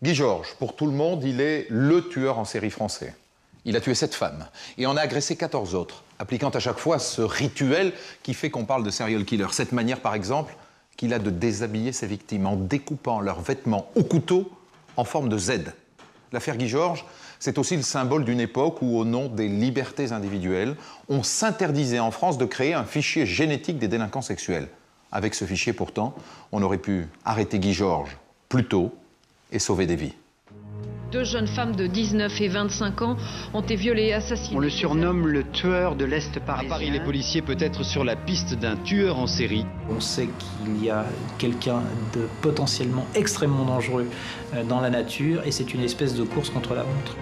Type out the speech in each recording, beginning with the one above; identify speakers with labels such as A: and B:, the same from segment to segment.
A: Guy Georges, pour tout le monde, il est le tueur en série français. Il a tué 7 femmes et en a agressé 14 autres, appliquant à chaque fois ce rituel qui fait qu'on parle de serial killer. Cette manière, par exemple, qu'il a de déshabiller ses victimes en découpant leurs vêtements au couteau en forme de Z. L'affaire Guy Georges, c'est aussi le symbole d'une époque où, au nom des libertés individuelles, on s'interdisait en France de créer un fichier génétique des délinquants sexuels. Avec ce fichier, pourtant, on aurait pu arrêter Guy Georges plus tôt et sauver des vies.
B: 2 jeunes femmes de 19 et 25 ans ont été violées et assassinées.
C: On le surnomme le tueur de l'Est parisien.
D: À Paris, les policiers peuvent être sur la piste d'un tueur en série.
E: On sait qu'il y a quelqu'un de potentiellement extrêmement dangereux dans la nature et c'est une espèce de course contre la montre.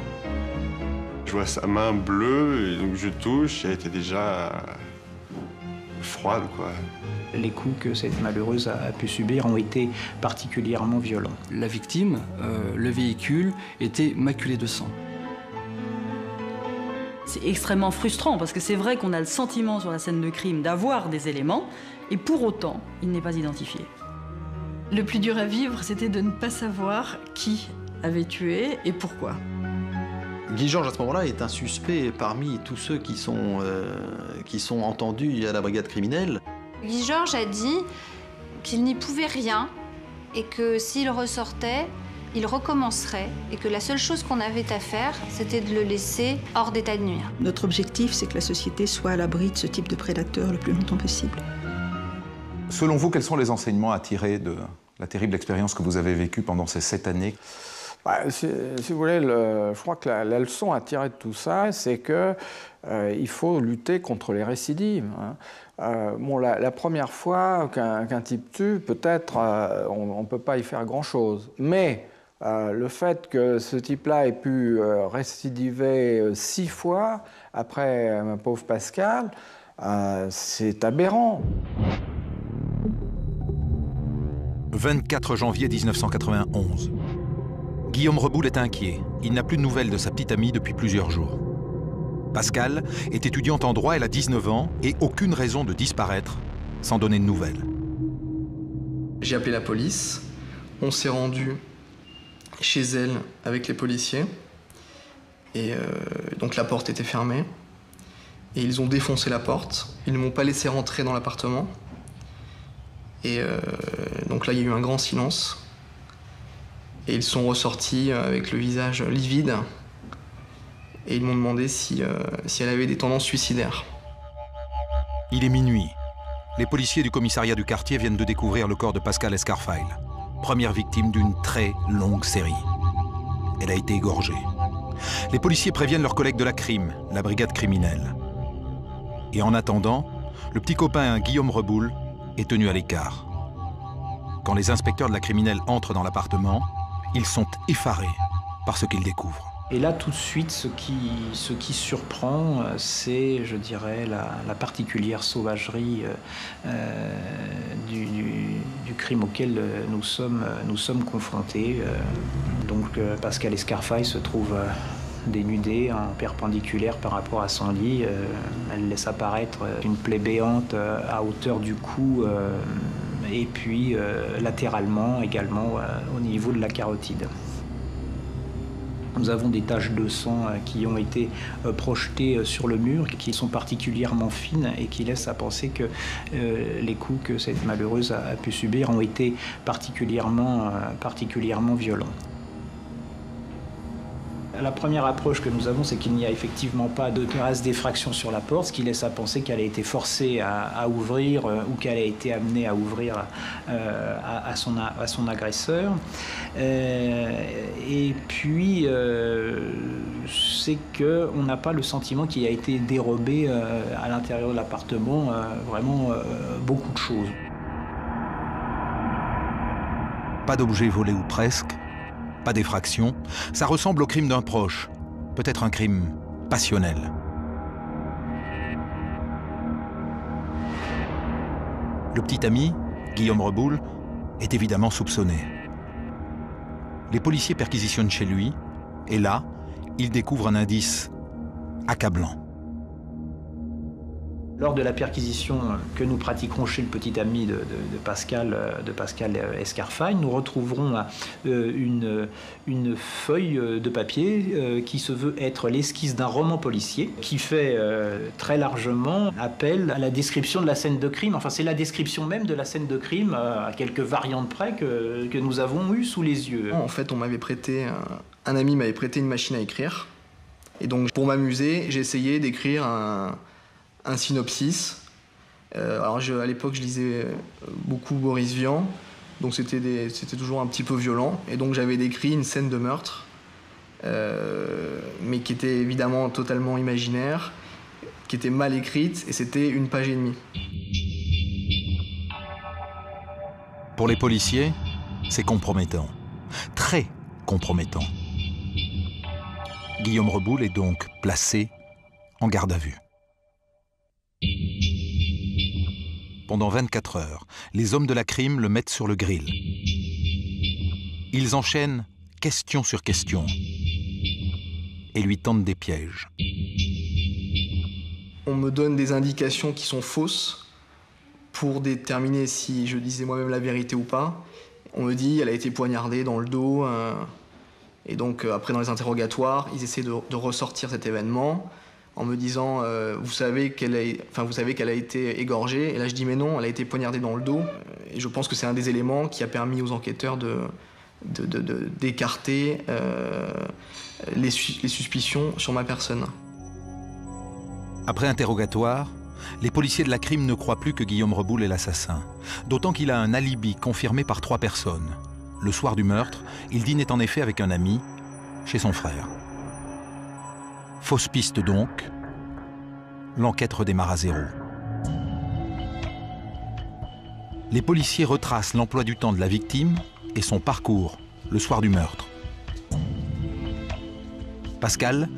F: Je vois sa main bleue, et donc je touche, elle était déjà froide, quoi.
E: Les coups que cette malheureuse a pu subir ont été particulièrement violents.
G: La victime, le véhicule, était maculé de sang.
H: C'est extrêmement frustrant parce que c'est vrai qu'on a le sentiment sur la scène de crime d'avoir des éléments et pour autant, il n'est pas identifié.
I: Le plus dur à vivre, c'était de ne pas savoir qui avait tué et pourquoi.
J: Guy Georges, à ce moment-là, est un suspect parmi tous ceux qui sont entendus à la brigade criminelle.
K: Guy Georges a dit qu'il n'y pouvait rien et que s'il ressortait, il recommencerait et que la seule chose qu'on avait à faire, c'était de le laisser hors d'état de nuire.
L: Notre objectif, c'est que la société soit à l'abri de ce type de prédateur le plus longtemps possible.
A: Selon vous, quels sont les enseignements à tirer de la terrible expérience que vous avez vécue pendant ces 7 années?
M: Si vous voulez, je crois que la leçon à tirer de tout ça, c'est qu'il faut lutter contre les récidives. La première fois qu'un type tue, peut-être on ne peut pas y faire grand-chose. Mais le fait que ce type-là ait pu récidiver 6 fois après ma pauvre Pascal, c'est aberrant.
N: 24 janvier 1991. Guillaume Reboul est inquiet. Il n'a plus de nouvelles de sa petite amie depuis plusieurs jours. Pascal est étudiante en droit, elle a 19 ans et aucune raison de disparaître sans donner de nouvelles.
O: J'ai appelé la police, on s'est rendu chez elle avec les policiers et donc la porte était fermée et ils ont défoncé la porte, ils ne m'ont pas laissé rentrer dans l'appartement et donc là il y a eu un grand silence. Et ils sont ressortis avec le visage livide et ils m'ont demandé si elle avait des tendances suicidaires.
N: Il est minuit. Les policiers du commissariat du quartier viennent de découvrir le corps de Pascal Escarfile, première victime d'une très longue série. Elle a été égorgée. Les policiers préviennent leurs collègues de la crime, la brigade criminelle. Et en attendant, le petit copain Guillaume Reboul est tenu à l'écart. Quand les inspecteurs de la criminelle entrent dans l'appartement, ils sont effarés par ce qu'ils découvrent.
E: Et là, tout de suite, ce qui surprend, c'est, je dirais, la particulière sauvagerie du crime auquel nous sommes confrontés. Pascal Escarfile se trouve dénudée en perpendiculaire par rapport à son lit. Elle laisse apparaître une plaie béante à hauteur du cou et puis latéralement également au niveau de la carotide. Nous avons des taches de sang qui ont été projetées sur le mur, qui sont particulièrement fines et qui laissent à penser que les coups que cette malheureuse a pu subir ont été particulièrement violents. La première approche que nous avons, c'est qu'il n'y a effectivement pas de trace d'effraction sur la porte, ce qui laisse à penser qu'elle a été forcée à ouvrir ou qu'elle a été amenée à ouvrir à son agresseur. Et puis, c'est qu'on n'a pas le sentiment qu'il a été dérobé à l'intérieur de l'appartement vraiment beaucoup de choses.
N: Pas d'objets volés ou presque. Pas d'effraction, ça ressemble au crime d'un proche, peut-être un crime passionnel. Le petit ami, Guillaume Reboul, est évidemment soupçonné. Les policiers perquisitionnent chez lui, et là, ils découvrent un indice accablant.
E: Lors de la perquisition que nous pratiquerons chez le petit ami de Pascal Escarfaille, nous retrouverons une feuille de papier qui se veut être l'esquisse d'un roman policier qui fait très largement appel à la description de la scène de crime. Enfin, c'est la description même de la scène de crime, à quelques variantes près, que nous avons eu sous les yeux.
O: En fait, un ami m'avait prêté une machine à écrire. Et donc, pour m'amuser, j'ai essayé d'écrire un synopsis. Alors à l'époque, je lisais beaucoup Boris Vian, donc c'était toujours un petit peu violent. Et donc j'avais décrit une scène de meurtre, mais qui était évidemment totalement imaginaire, qui était mal écrite, et c'était 1 page et demie.
N: Pour les policiers, c'est compromettant. Très compromettant. Guillaume Reboul est donc placé en garde à vue. Pendant 24 heures, les hommes de la crime le mettent sur le grill. Ils enchaînent question sur question et lui tendent des pièges.
O: On me donne des indications qui sont fausses pour déterminer si je disais moi-même la vérité ou pas. On me dit qu'elle a été poignardée dans le dos. Et donc après, dans les interrogatoires, ils essaient de ressortir cet événement en me disant vous savez qu'elle a été égorgée. Et là, je dis mais non, elle a été poignardée dans le dos. Et je pense que c'est un des éléments qui a permis aux enquêteurs d'écarter les suspicions sur ma personne.
N: Après interrogatoire, les policiers de la crime ne croient plus que Guillaume Reboul est l'assassin. D'autant qu'il a un alibi confirmé par 3 personnes. Le soir du meurtre, il dînait en effet avec un ami, chez son frère. Fausse piste donc, l'enquête redémarre à zéro. Les policiers retracent l'emploi du temps de la victime et son parcours le soir du meurtre. Pascal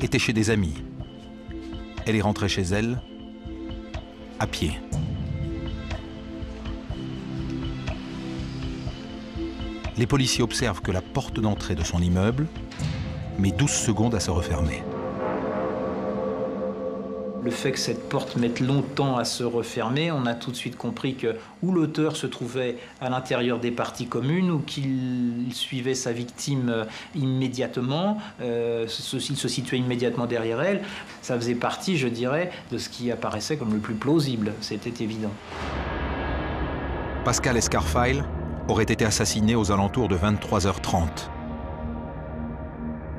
N: était chez des amis. Elle est rentrée chez elle à pied. Les policiers observent que la porte d'entrée de son immeuble met 12 secondes à se refermer.
E: Le fait que cette porte mette longtemps à se refermer, on a tout de suite compris que ou l'auteur se trouvait à l'intérieur des parties communes ou qu'il suivait sa victime immédiatement, il se situait immédiatement derrière elle. Ça faisait partie, je dirais, de ce qui apparaissait comme le plus plausible, c'était évident.
N: Pascal Escarfaille aurait été assassiné aux alentours de 23h30.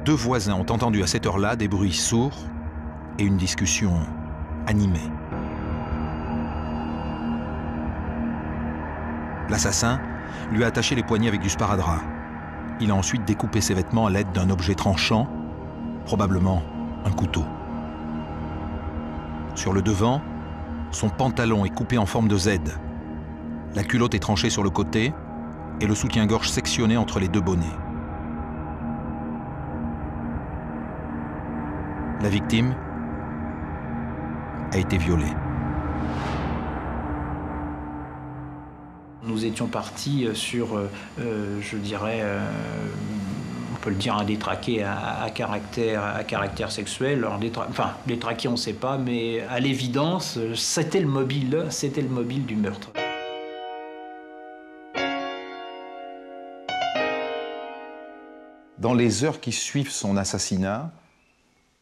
N: 2 voisins ont entendu à cette heure-là des bruits sourds et une discussion animée. L'assassin lui a attaché les poignets avec du sparadrap. Il a ensuite découpé ses vêtements à l'aide d'un objet tranchant, probablement un couteau. Sur le devant, son pantalon est coupé en forme de Z. La culotte est tranchée sur le côté et le soutien-gorge sectionné entre les 2 bonnets. La victime a été violée.
E: Nous étions partis sur, je dirais, on peut le dire, un détraqué à caractère sexuel. Alors, détraqué, on ne sait pas, mais à l'évidence, c'était le mobile du meurtre.
A: Dans les heures qui suivent son assassinat,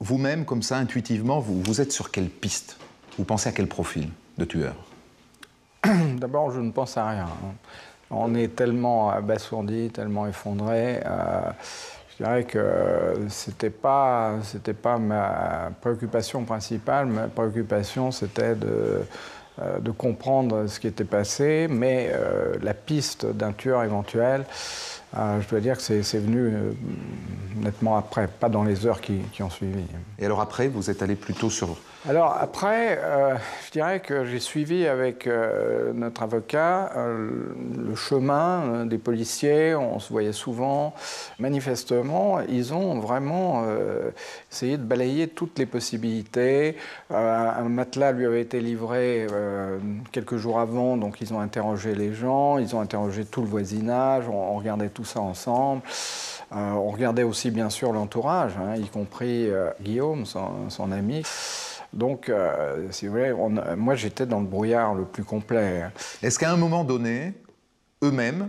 A: vous-même, comme ça, intuitivement, vous êtes sur quelle piste? Vous pensez à quel profil de tueur?
M: D'abord, je ne pense à rien. On est tellement abasourdi, tellement effondré. Je dirais que c'était pas ma préoccupation principale. Ma préoccupation, c'était de comprendre ce qui était passé, mais la piste d'un tueur éventuel, je dois dire que c'est venu nettement après, pas dans les heures qui ont suivi.
A: Et alors après, vous êtes allé plutôt sur...
M: Alors après, je dirais que j'ai suivi avec notre avocat le chemin des policiers, on se voyait souvent. Manifestement, ils ont vraiment essayé de balayer toutes les possibilités. Un matelas lui avait été livré quelques jours avant, donc ils ont interrogé les gens, ils ont interrogé tout le voisinage, on regardait tout ça ensemble. On regardait aussi bien sûr l'entourage, y compris Guillaume, son ami. Donc, si vous voulez, moi j'étais dans le brouillard le plus complet.
A: Est-ce qu'à un moment donné, eux-mêmes,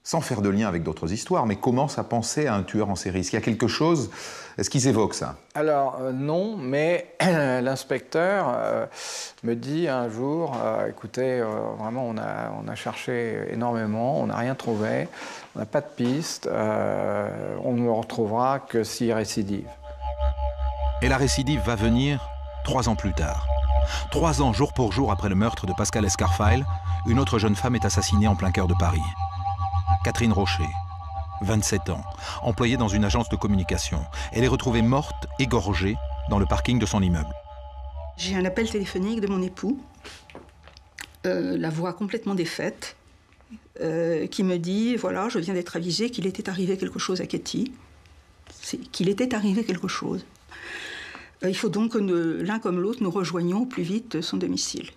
A: sans faire de lien avec d'autres histoires, mais commencent à penser à un tueur en série? Est-ce qu'il y a quelque chose? Est-ce qu'ils évoquent ça?
M: Alors, non, mais l'inspecteur me dit un jour, écoutez, vraiment, on a cherché énormément, on n'a rien trouvé, on n'a pas de piste, on ne le retrouvera que s'il récidive.
N: Et la récidive va venir 3 ans plus tard. 3 ans, jour pour jour, après le meurtre de Pascal Escarfile, une autre jeune femme est assassinée en plein cœur de Paris. Catherine Rocher, 27 ans, employée dans une agence de communication. Elle est retrouvée morte, égorgée, dans le parking de son immeuble.
L: J'ai un appel téléphonique de mon époux, la voix complètement défaite, qui me dit, voilà, je viens d'être avisé qu'il était arrivé quelque chose à Cathy, qu'il était arrivé quelque chose. Il faut donc que l'un comme l'autre nous rejoignions au plus vite son domicile.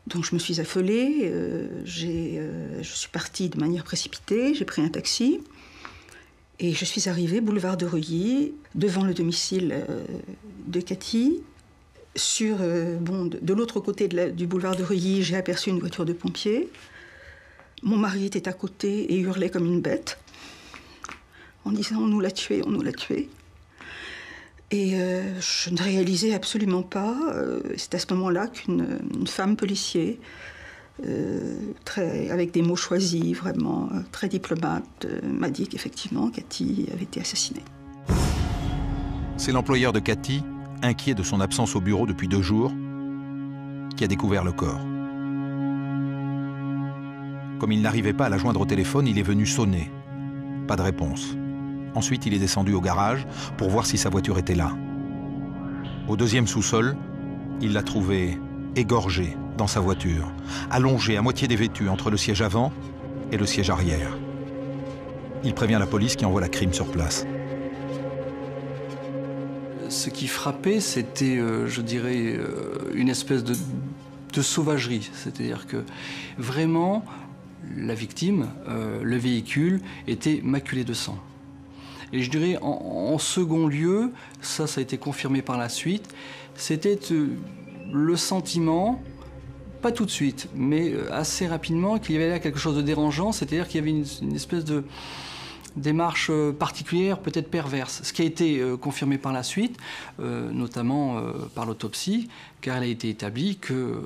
L: Donc je me suis affolée, je suis partie de manière précipitée, j'ai pris un taxi et je suis arrivée boulevard de Reuilly, devant le domicile de Cathy. De l'autre côté du boulevard de Reuilly, j'ai aperçu une voiture de pompiers. Mon mari était à côté et hurlait comme une bête en disant « on nous l'a tué, on nous l'a tué ». Et je ne réalisais absolument pas, c'est à ce moment-là qu'une femme policier, avec des mots choisis, vraiment très diplomate, m'a dit qu'effectivement, Cathy avait été assassinée.
N: C'est l'employeur de Cathy, inquiet de son absence au bureau depuis 2 jours, qui a découvert le corps. Comme il n'arrivait pas à la joindre au téléphone, il est venu sonner. Pas de réponse. Ensuite, il est descendu au garage pour voir si sa voiture était là. Au 2e sous-sol, il l'a trouvée égorgée dans sa voiture, allongée, à moitié dévêtue entre le siège avant et le siège arrière. Il prévient la police qui envoie la crime sur place.
G: Ce qui frappait, c'était, je dirais, une espèce de sauvagerie. C'est-à-dire que vraiment, la victime, le véhicule, était maculé de sang. Et je dirais, en second lieu, ça a été confirmé par la suite, c'était le sentiment, pas tout de suite, mais assez rapidement, qu'il y avait là quelque chose de dérangeant, c'est-à-dire qu'il y avait une espèce de démarche particulière, peut-être perverse, ce qui a été confirmé par la suite, notamment par l'autopsie, car il a été établi que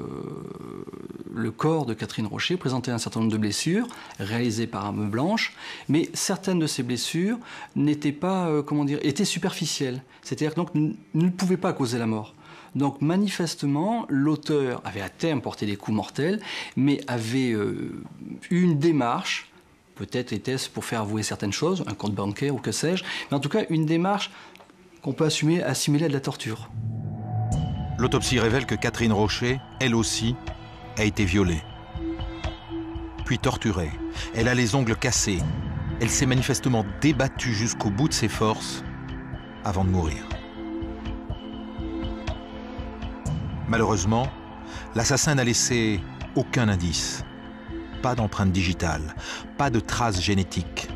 G: le corps de Catherine Rocher présentait un certain nombre de blessures réalisées par arme blanche, mais certaines de ces blessures n'étaient pas, étaient superficielles, c'est-à-dire que donc ne pouvaient pas causer la mort. Donc manifestement, l'auteur avait à terme porté des coups mortels, mais avait eu une démarche. Peut-être était-ce pour faire avouer certaines choses, un compte bancaire ou que sais-je, mais en tout cas une démarche qu'on peut assimiler à de la torture.
N: L'autopsie révèle que Catherine Rocher, elle aussi, a été violée. Puis torturée. Elle a les ongles cassés. Elle s'est manifestement débattue jusqu'au bout de ses forces avant de mourir. Malheureusement, l'assassin n'a laissé aucun indice. Pas d'empreinte digitale, pas de traces génétiques.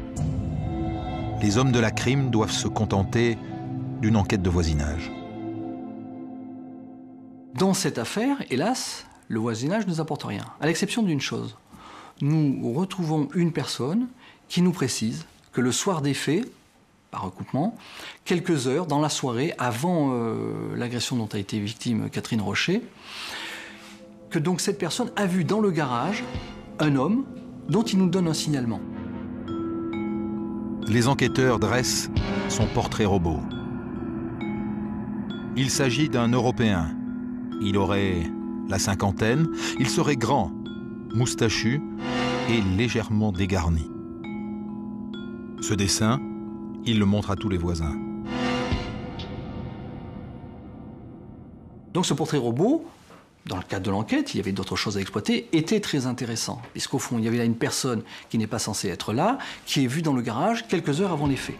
N: Les hommes de la crime doivent se contenter d'une enquête de voisinage.
G: Dans cette affaire, hélas, le voisinage ne nous apporte rien, à l'exception d'une chose. Nous retrouvons une personne qui nous précise que le soir des faits, par recoupement, quelques heures dans la soirée, avant l'agression dont a été victime Catherine Rocher, que donc cette personne a vu dans le garage un homme dont il nous donne un signalement.
N: Les enquêteurs dressent son portrait robot. Il s'agit d'un Européen. Il aurait la cinquantaine, il serait grand, moustachu et légèrement dégarni. Ce dessin, il le montre à tous les voisins.
G: Donc ce portrait robot, dans le cadre de l'enquête, il y avait d'autres choses à exploiter, était très intéressant. Puisqu'au fond, il y avait là une personne qui n'est pas censée être là, qui est vue dans le garage quelques heures avant les faits.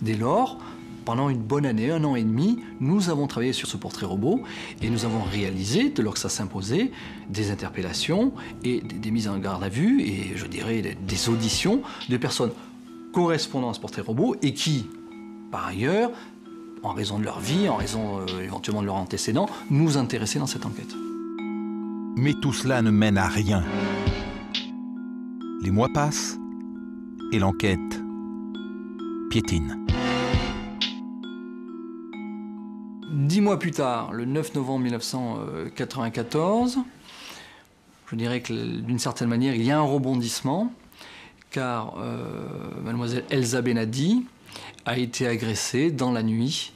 G: Dès lors, pendant une bonne année, 1 an et demi, nous avons travaillé sur ce portrait robot et nous avons réalisé, dès lors que ça s'imposait, des interpellations et des mises en garde à vue et, je dirais, des auditions de personnes correspondant à ce portrait robot et qui, par ailleurs, en raison de leur vie, en raison éventuellement de leurs antécédents, nous intéresser dans cette enquête.
N: Mais tout cela ne mène à rien. Les mois passent et l'enquête piétine.
G: 10 mois plus tard, le 9 novembre 1994, je dirais que d'une certaine manière, il y a un rebondissement, car mademoiselle Elsa Benadi a été agressée dans la nuit,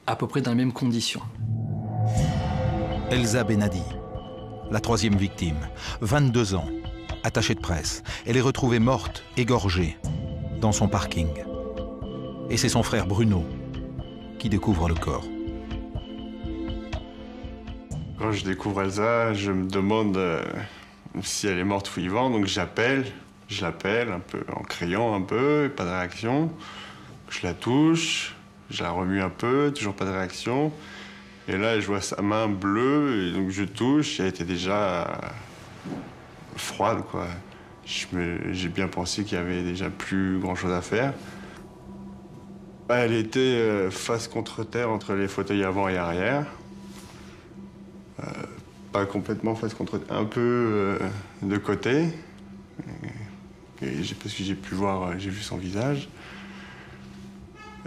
G: à peu près dans les mêmes conditions.
N: Elsa Benadi, la troisième victime, 22 ans, attachée de presse. Elle est retrouvée morte, égorgée, dans son parking. Et c'est son frère Bruno qui découvre le corps.
F: Quand je découvre Elsa, je me demande si elle est morte ou vivante, donc je l'appelle un peu en criant un peu, pas de réaction. Je la touche, je la remue un peu, toujours pas de réaction. Et là, je vois sa main bleue, et donc je touche, et elle était déjà froide, quoi. J'ai bien pensé qu'il y avait déjà plus grand-chose à faire. Elle était face contre terre entre les fauteuils avant et arrière. Pas complètement face contre terre, un peu de côté. Parce que j'ai pu voir, j'ai vu son visage.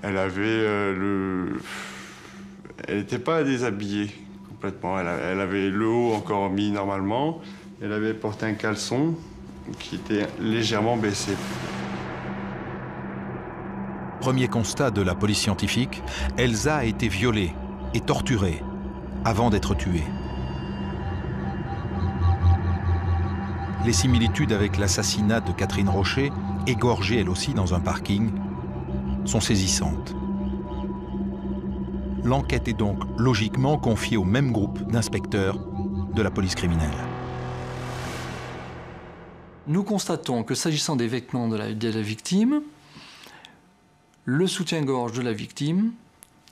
F: Elle avait Elle n'était pas déshabillée complètement. Elle avait le haut encore mis normalement. Elle avait porté un caleçon qui était légèrement baissé.
N: Premier constat de la police scientifique, Elsa a été violée et torturée avant d'être tuée. Les similitudes avec l'assassinat de Catherine Rocher, égorgée elle aussi dans un parking, sont saisissantes. L'enquête est donc logiquement confiée au même groupe d'inspecteurs de la police criminelle.
G: Nous constatons que s'agissant des vêtements de la victime, le soutien-gorge de la victime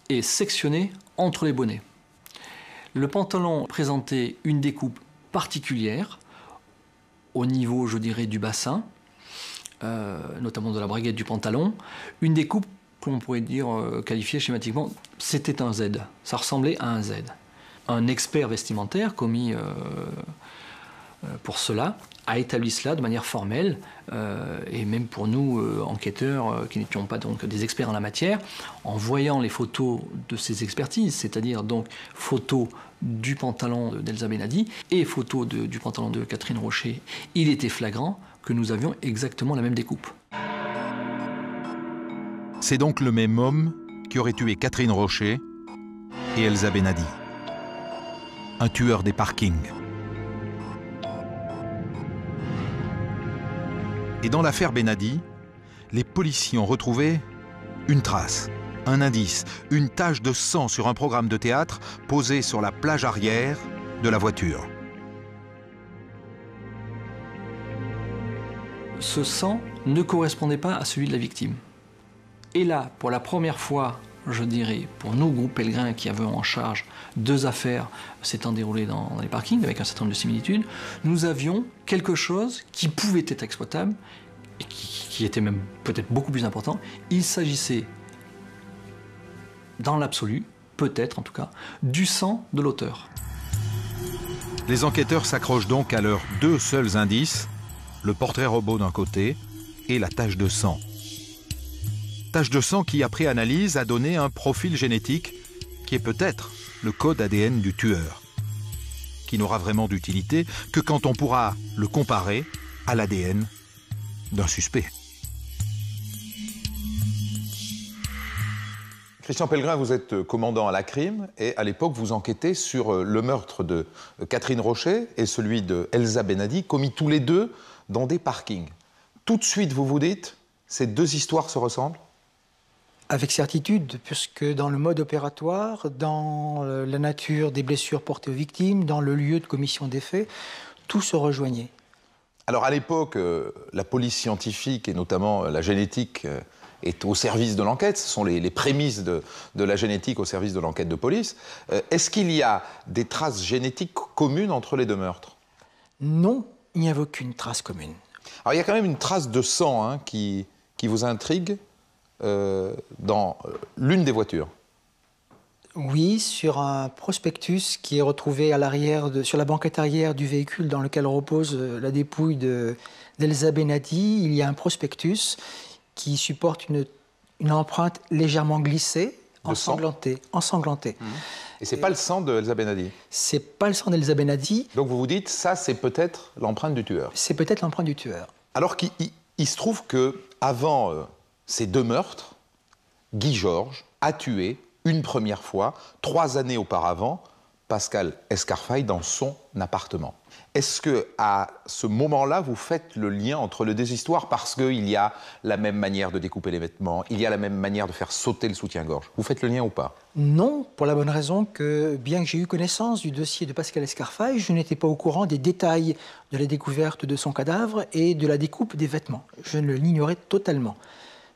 G: est sectionné entre les bonnets. Le pantalon présentait une découpe particulière au niveau, je dirais, du bassin, notamment de la braguette du pantalon, une découpe qu'on pourrait dire, qualifiée schématiquement, c'était un Z, ça ressemblait à un Z. Un expert vestimentaire commis pour cela a établi cela de manière formelle, et même pour nous, enquêteurs, qui n'étions pas donc des experts en la matière, en voyant les photos de ces expertises, c'est-à-dire donc photos du pantalon d'Elsa Benadi et photos du pantalon de Catherine Rocher, il était flagrant que nous avions exactement la même découpe.
N: C'est donc le même homme qui aurait tué Catherine Rocher et Elsa Benadi. Un tueur des parkings. Et dans l'affaire Benadi, les policiers ont retrouvé une trace, un indice, une tache de sang sur un programme de théâtre posé sur la plage arrière de la voiture.
G: Ce sang ne correspondait pas à celui de la victime. Et là, pour la première fois, je dirais, pour nous, groupe Pellegrin, qui avons en charge 2 affaires s'étant déroulées dans les parkings, avec un certain nombre de similitudes, nous avions quelque chose qui pouvait être exploitable, et qui était même peut-être beaucoup plus important. Il s'agissait, dans l'absolu, peut-être en tout cas, du sang de l'auteur.
N: Les enquêteurs s'accrochent donc à leurs 2 seuls indices, le portrait robot d'un côté et la tache de sang. Tache de sang qui, après analyse, a donné un profil génétique qui est peut-être le code ADN du tueur, qui n'aura vraiment d'utilité que quand on pourra le comparer à l'ADN d'un suspect.
A: Christian Pellegrin, vous êtes commandant à la crime et à l'époque vous enquêtez sur le meurtre de Catherine Rocher et celui de Elsa Benadi, commis tous les 2 dans des parkings. Tout de suite, vous vous dites, ces 2 histoires se ressemblent?
P: Avec certitude, puisque dans le mode opératoire, dans la nature des blessures portées aux victimes, dans le lieu de commission des faits, tout se rejoignait.
A: Alors à l'époque, la police scientifique et notamment la génétique est au service de l'enquête. Ce sont les prémices de la génétique au service de l'enquête de police. Est-ce qu'il y a des traces génétiques communes entre les 2 meurtres?
P: Non, il n'y avait aucune trace commune.
A: Alors il y a quand même une trace de sang qui vous intrigue dans l'une des voitures.
P: Oui, sur un prospectus qui est retrouvé à l'arrière, sur la banquette arrière du véhicule dans lequel repose la dépouille d'Elsa Benadi, il y a un prospectus qui supporte une empreinte légèrement glissée, ensanglantée.
A: Et c'est pas le sang de Elsa Benadi?
P: C'est pas le sang d'Elsa Benadi.
A: Donc vous vous dites, ça c'est peut-être l'empreinte du tueur?
P: C'est peut-être l'empreinte du tueur.
A: Alors qu'il se trouve que avant ces 2 meurtres, Guy Georges a tué une première fois, 3 années auparavant, Pascal Escarfaille dans son appartement. Est-ce qu'à ce moment-là, vous faites le lien entre les 2 histoires parce qu'il y a la même manière de découper les vêtements, il y a la même manière de faire sauter le soutien-gorge? Vous faites le lien ou pas?
P: Non, pour la bonne raison que, bien que j'ai eu connaissance du dossier de Pascal Escarfaille, je n'étais pas au courant des détails de la découverte de son cadavre et de la découpe des vêtements. Je l'ignorais totalement.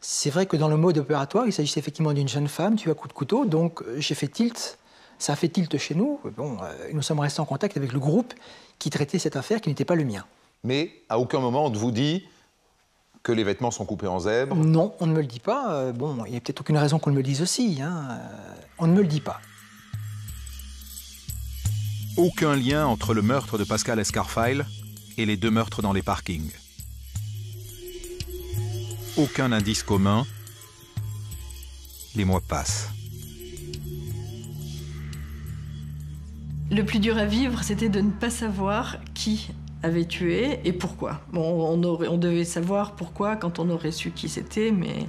P: C'est vrai que dans le mode opératoire, il s'agissait effectivement d'une jeune femme tuée à coups de couteau, donc j'ai fait tilt. Ça a fait tilt chez nous. Bon, nous sommes restés en contact avec le groupe qui traitait cette affaire qui n'était pas le mien.
A: Mais à aucun moment on ne vous dit que les vêtements sont coupés en zèbre? Non,
P: on ne me le dit pas. Bon, il n'y a peut-être aucune raison qu'on me le dise aussi. On ne me le dit pas.
N: Aucun lien entre le meurtre de Pascal Escarfaille et les 2 meurtres dans les parkings. Aucun indice commun. Les mois passent.
I: Le plus dur à vivre, c'était de ne pas savoir qui avait tué et pourquoi. Bon, on devait savoir pourquoi quand on aurait su qui c'était, mais...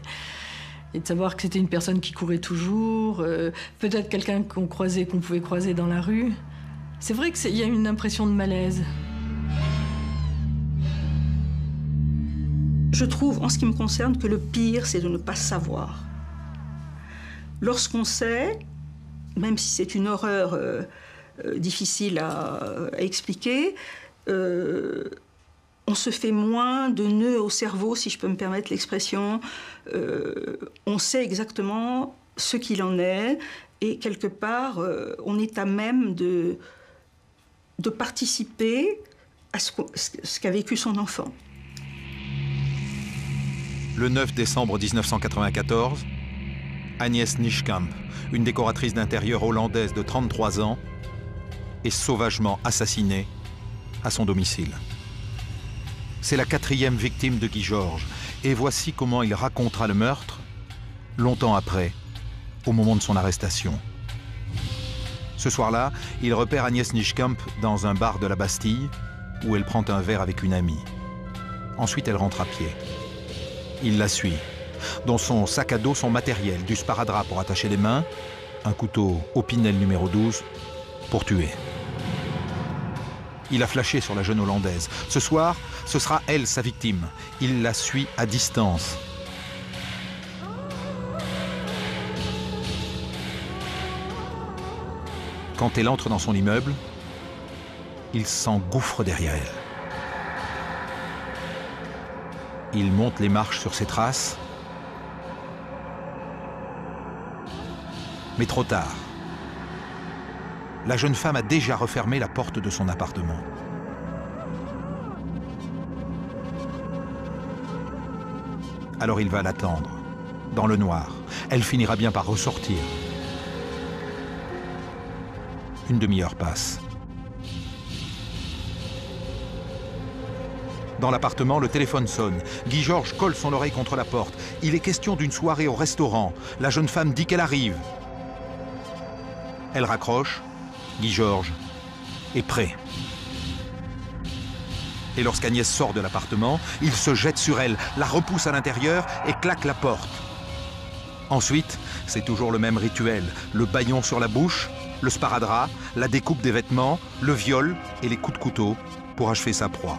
I: Et de savoir que c'était une personne qui courait toujours, peut-être quelqu'un qu'on pouvait croiser dans la rue. C'est vrai qu'il y a une impression de malaise.
L: Je trouve, en ce qui me concerne, que le pire, c'est de ne pas savoir. Lorsqu'on sait, même si c'est une horreur difficile à expliquer, on se fait moins de nœuds au cerveau, si je peux me permettre l'expression. On sait exactement ce qu'il en est, et quelque part, on est à même de participer à ce qu'a vécu son enfant.
N: Le 9 décembre 1994, Agnès Nieschkamp, une décoratrice d'intérieur hollandaise de 33 ans, est sauvagement assassinée à son domicile. C'est la 4e victime de Guy Georges, et voici comment il racontera le meurtre, longtemps après, au moment de son arrestation. Ce soir-là, il repère Agnès Nieschkamp dans un bar de la Bastille, où elle prend un verre avec une amie. Ensuite, elle rentre à pied. Il la suit. Dans son sac à dos, son matériel, du sparadrap pour attacher les mains, un couteau Opinel numéro 12 pour tuer. Il a flashé sur la jeune Hollandaise. Ce soir, ce sera elle, sa victime. Il la suit à distance. Quand elle entre dans son immeuble, il s'engouffre derrière elle. Il monte les marches sur ses traces, mais trop tard. La jeune femme a déjà refermé la porte de son appartement. Alors il va l'attendre, dans le noir. Elle finira bien par ressortir. Une demi-heure passe. Dans l'appartement, le téléphone sonne. Guy Georges colle son oreille contre la porte. Il est question d'une soirée au restaurant. La jeune femme dit qu'elle arrive. Elle raccroche. Guy Georges est prêt. Et lorsqu'Agnès sort de l'appartement, il se jette sur elle, la repousse à l'intérieur et claque la porte. Ensuite, c'est toujours le même rituel. Le bâillon sur la bouche, le sparadrap, la découpe des vêtements, le viol et les coups de couteau pour achever sa proie.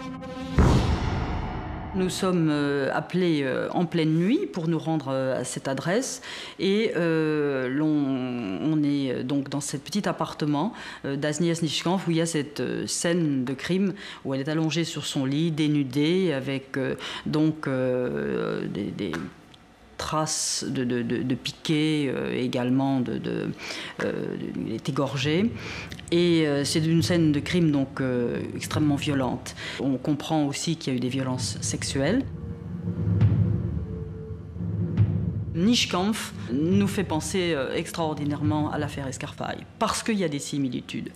H: Nous sommes appelés en pleine nuit pour nous rendre à cette adresse et on est donc dans cet petit appartement d'Agnès Nieschkamp où il y a cette scène de crime où elle est allongée sur son lit, dénudée, avec des traces de piquets également, il est égorgé. Et c'est une scène de crime donc extrêmement violente. On comprend aussi qu'il y a eu des violences sexuelles. Nischkampf nous fait penser extraordinairement à l'affaire Escarfaille, parce qu'il y a des similitudes.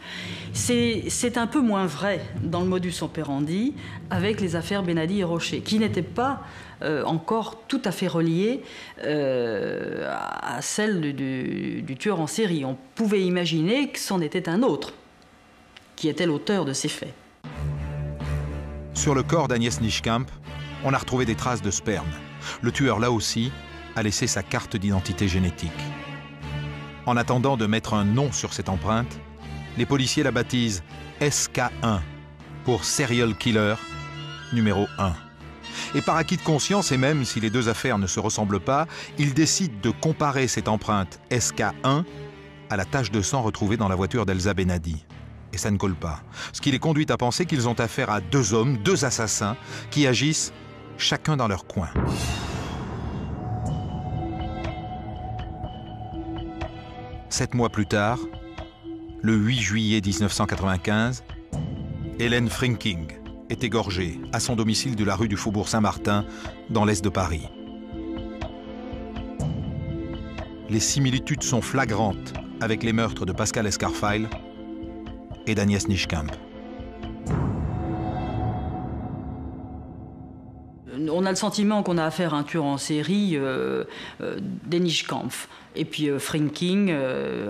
H: C'est un peu moins vrai dans le modus operandi avec les affaires Benadi et Rocher, qui n'étaient pas encore tout à fait reliées à celle du tueur en série. On pouvait imaginer que c'en était un autre qui était l'auteur de ces faits.
N: Sur le corps d'Agnès Nischkamp, on a retrouvé des traces de sperme. Le tueur, là aussi, a laissé sa carte d'identité génétique. En attendant de mettre un nom sur cette empreinte, les policiers la baptisent SK1 pour Serial Killer numéro 1. Et par acquis de conscience, et même si les deux affaires ne se ressemblent pas, ils décident de comparer cette empreinte SK1 à la tache de sang retrouvée dans la voiture d'Elsa Benadi. Et ça ne colle pas. Ce qui les conduit à penser qu'ils ont affaire à deux hommes, deux assassins, qui agissent chacun dans leur coin. Sept mois plus tard, le 8 juillet 1995, Hélène Frynking est égorgée à son domicile de la rue du Faubourg Saint-Martin, dans l'est de Paris. Les similitudes sont flagrantes avec les meurtres de Pascal Escarfail et d'Agnès Nischkamp.
H: On a le sentiment qu'on a affaire à un tueur en série des Nischkampf. Et puis Frynking,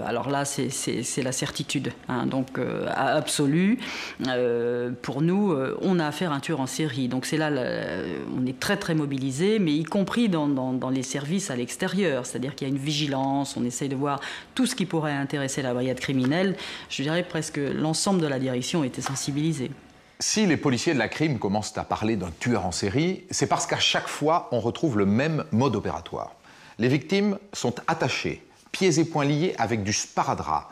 H: alors là, c'est la certitude, hein, donc absolue. Pour nous, on a affaire à un tueur en série. Donc c'est là, on est très très mobilisé, mais y compris dans les services à l'extérieur. C'est-à-dire qu'il y a une vigilance, on essaye de voir tout ce qui pourrait intéresser la brigade criminelle. Je dirais presque l'ensemble de la direction était sensibilisée.
A: Si les policiers de la crime commencent à parler d'un tueur en série, c'est parce qu'à chaque fois, on retrouve le même mode opératoire. Les victimes sont attachées, pieds et poings liés avec du sparadrap,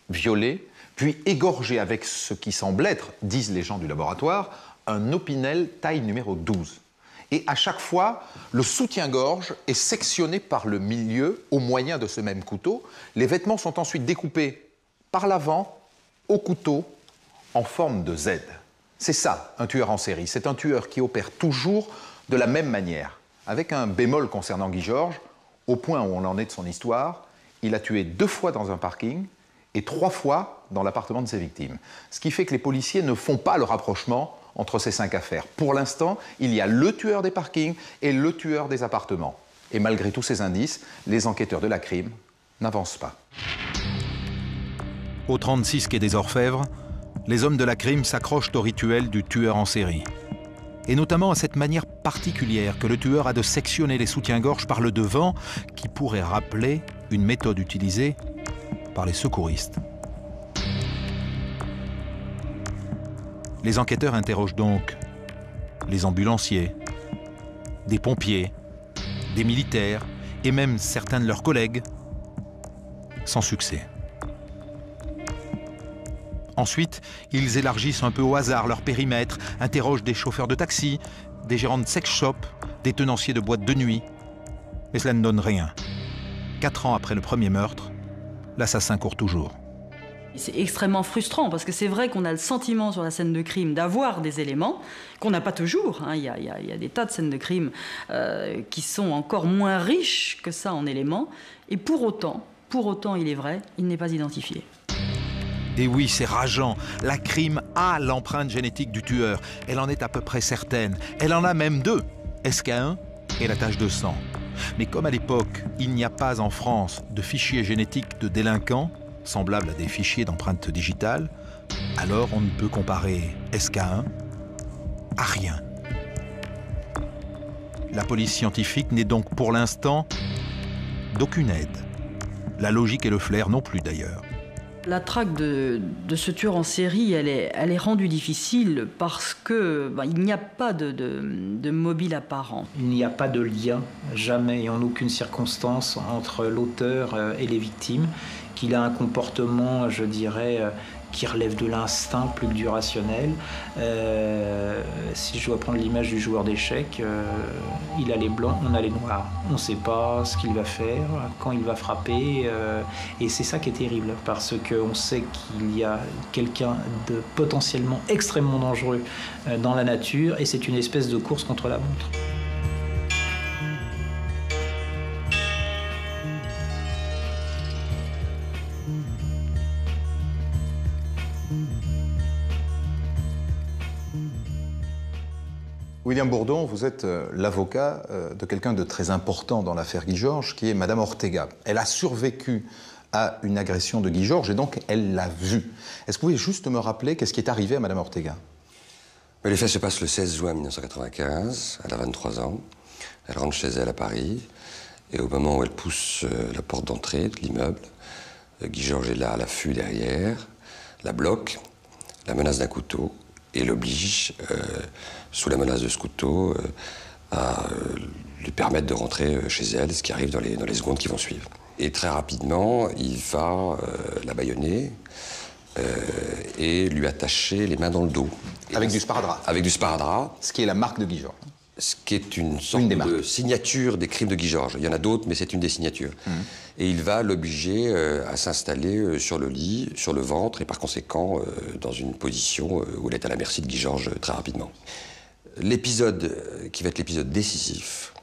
A: violées, puis égorgées avec ce qui semble être, disent les gens du laboratoire, un opinel taille numéro 12. Et à chaque fois, le soutien-gorge est sectionné par le milieu au moyen de ce même couteau. Les vêtements sont ensuite découpés par l'avant, au couteau, en forme de Z. C'est ça, un tueur en série. C'est un tueur qui opère toujours de la même manière. Avec un bémol concernant Guy Georges, au point où on en est de son histoire, il a tué 2 fois dans un parking et 3 fois dans l'appartement de ses victimes. Ce qui fait que les policiers ne font pas le rapprochement entre ces 5 affaires. Pour l'instant, il y a le tueur des parkings et le tueur des appartements. Et malgré tous ces indices, les enquêteurs de la crime n'avancent pas.
N: Au 36 quai des Orfèvres, les hommes de la crime s'accrochent au rituel du tueur en série. Et notamment à cette manière particulière que le tueur a de sectionner les soutiens-gorge par le devant, qui pourrait rappeler une méthode utilisée par les secouristes. Les enquêteurs interrogent donc les ambulanciers, des pompiers, des militaires et même certains de leurs collègues, sans succès. Ensuite, ils élargissent un peu au hasard leur périmètre, interrogent des chauffeurs de taxi, des gérants de sex shop, des tenanciers de boîtes de nuit. Mais cela ne donne rien. 4 ans après le premier meurtre, l'assassin court toujours.
H: C'est extrêmement frustrant parce que c'est vrai qu'on a le sentiment sur la scène de crime d'avoir des éléments qu'on n'a pas toujours. Hein. Il y a des tas de scènes de crime qui sont encore moins riches que ça en éléments. Et pour autant, il est vrai, il n'est pas identifié.
N: Et oui, c'est rageant. La crime a l'empreinte génétique du tueur. Elle en est à peu près certaine. Elle en a même 2, SK1 et la tache de sang. Mais comme à l'époque, il n'y a pas en France de fichiers génétiques de délinquants, semblables à des fichiers d'empreintes digitales, alors on ne peut comparer SK1 à rien. La police scientifique n'est donc pour l'instant d'aucune aide. La logique et le flair non plus d'ailleurs.
H: La traque de ce tueur en série, elle est rendue difficile parce que il n'y a pas de mobile apparent.
E: Il n'y a pas de lien, jamais et en aucune circonstance, entre l'auteur et les victimes, qu'il a un comportement, je dirais, qui relève de l'instinct plus que du rationnel. Si je dois prendre l'image du joueur d'échecs, il a les blancs, on a les noirs. On ne sait pas ce qu'il va faire, quand il va frapper, et c'est ça qui est terrible, parce qu'on sait qu'il y a quelqu'un de potentiellement extrêmement dangereux dans la nature, et c'est une espèce de course contre la montre.
A: William Bourdon, vous êtes l'avocat de quelqu'un de très important dans l'affaire Guy Georges, qui est Madame Ortega. Elle a survécu à une agression de Guy Georges et donc elle l'a vu. Est-ce que vous pouvez juste me rappeler qu'est-ce qui est arrivé à Madame Ortega?
Q: Les faits se passent le 16 juin 1995, elle a 23 ans. Elle rentre chez elle à Paris et au moment où elle pousse la porte d'entrée de l'immeuble, Guy Georges est là à l'affût derrière, la bloque, la menace d'un couteau et l'oblige, sous la menace de ce couteau, à lui permettre de rentrer chez elle, ce qui arrive dans les secondes qui vont suivre. Et très rapidement, il va la bâillonner et lui attacher les mains dans le dos.
A: Avec du sparadrap.
Q: Avec du sparadrap.
A: Ce qui est la marque de Guy Georges.
Q: Ce qui est une sorte de signature des crimes de Guy Georges. Il y en a d'autres, mais c'est une des signatures. Et il va l'obliger à s'installer sur le lit, sur le ventre, et par conséquent dans une position où elle est à la merci de Guy Georges très rapidement. L'épisode qui va être l'épisode décisif,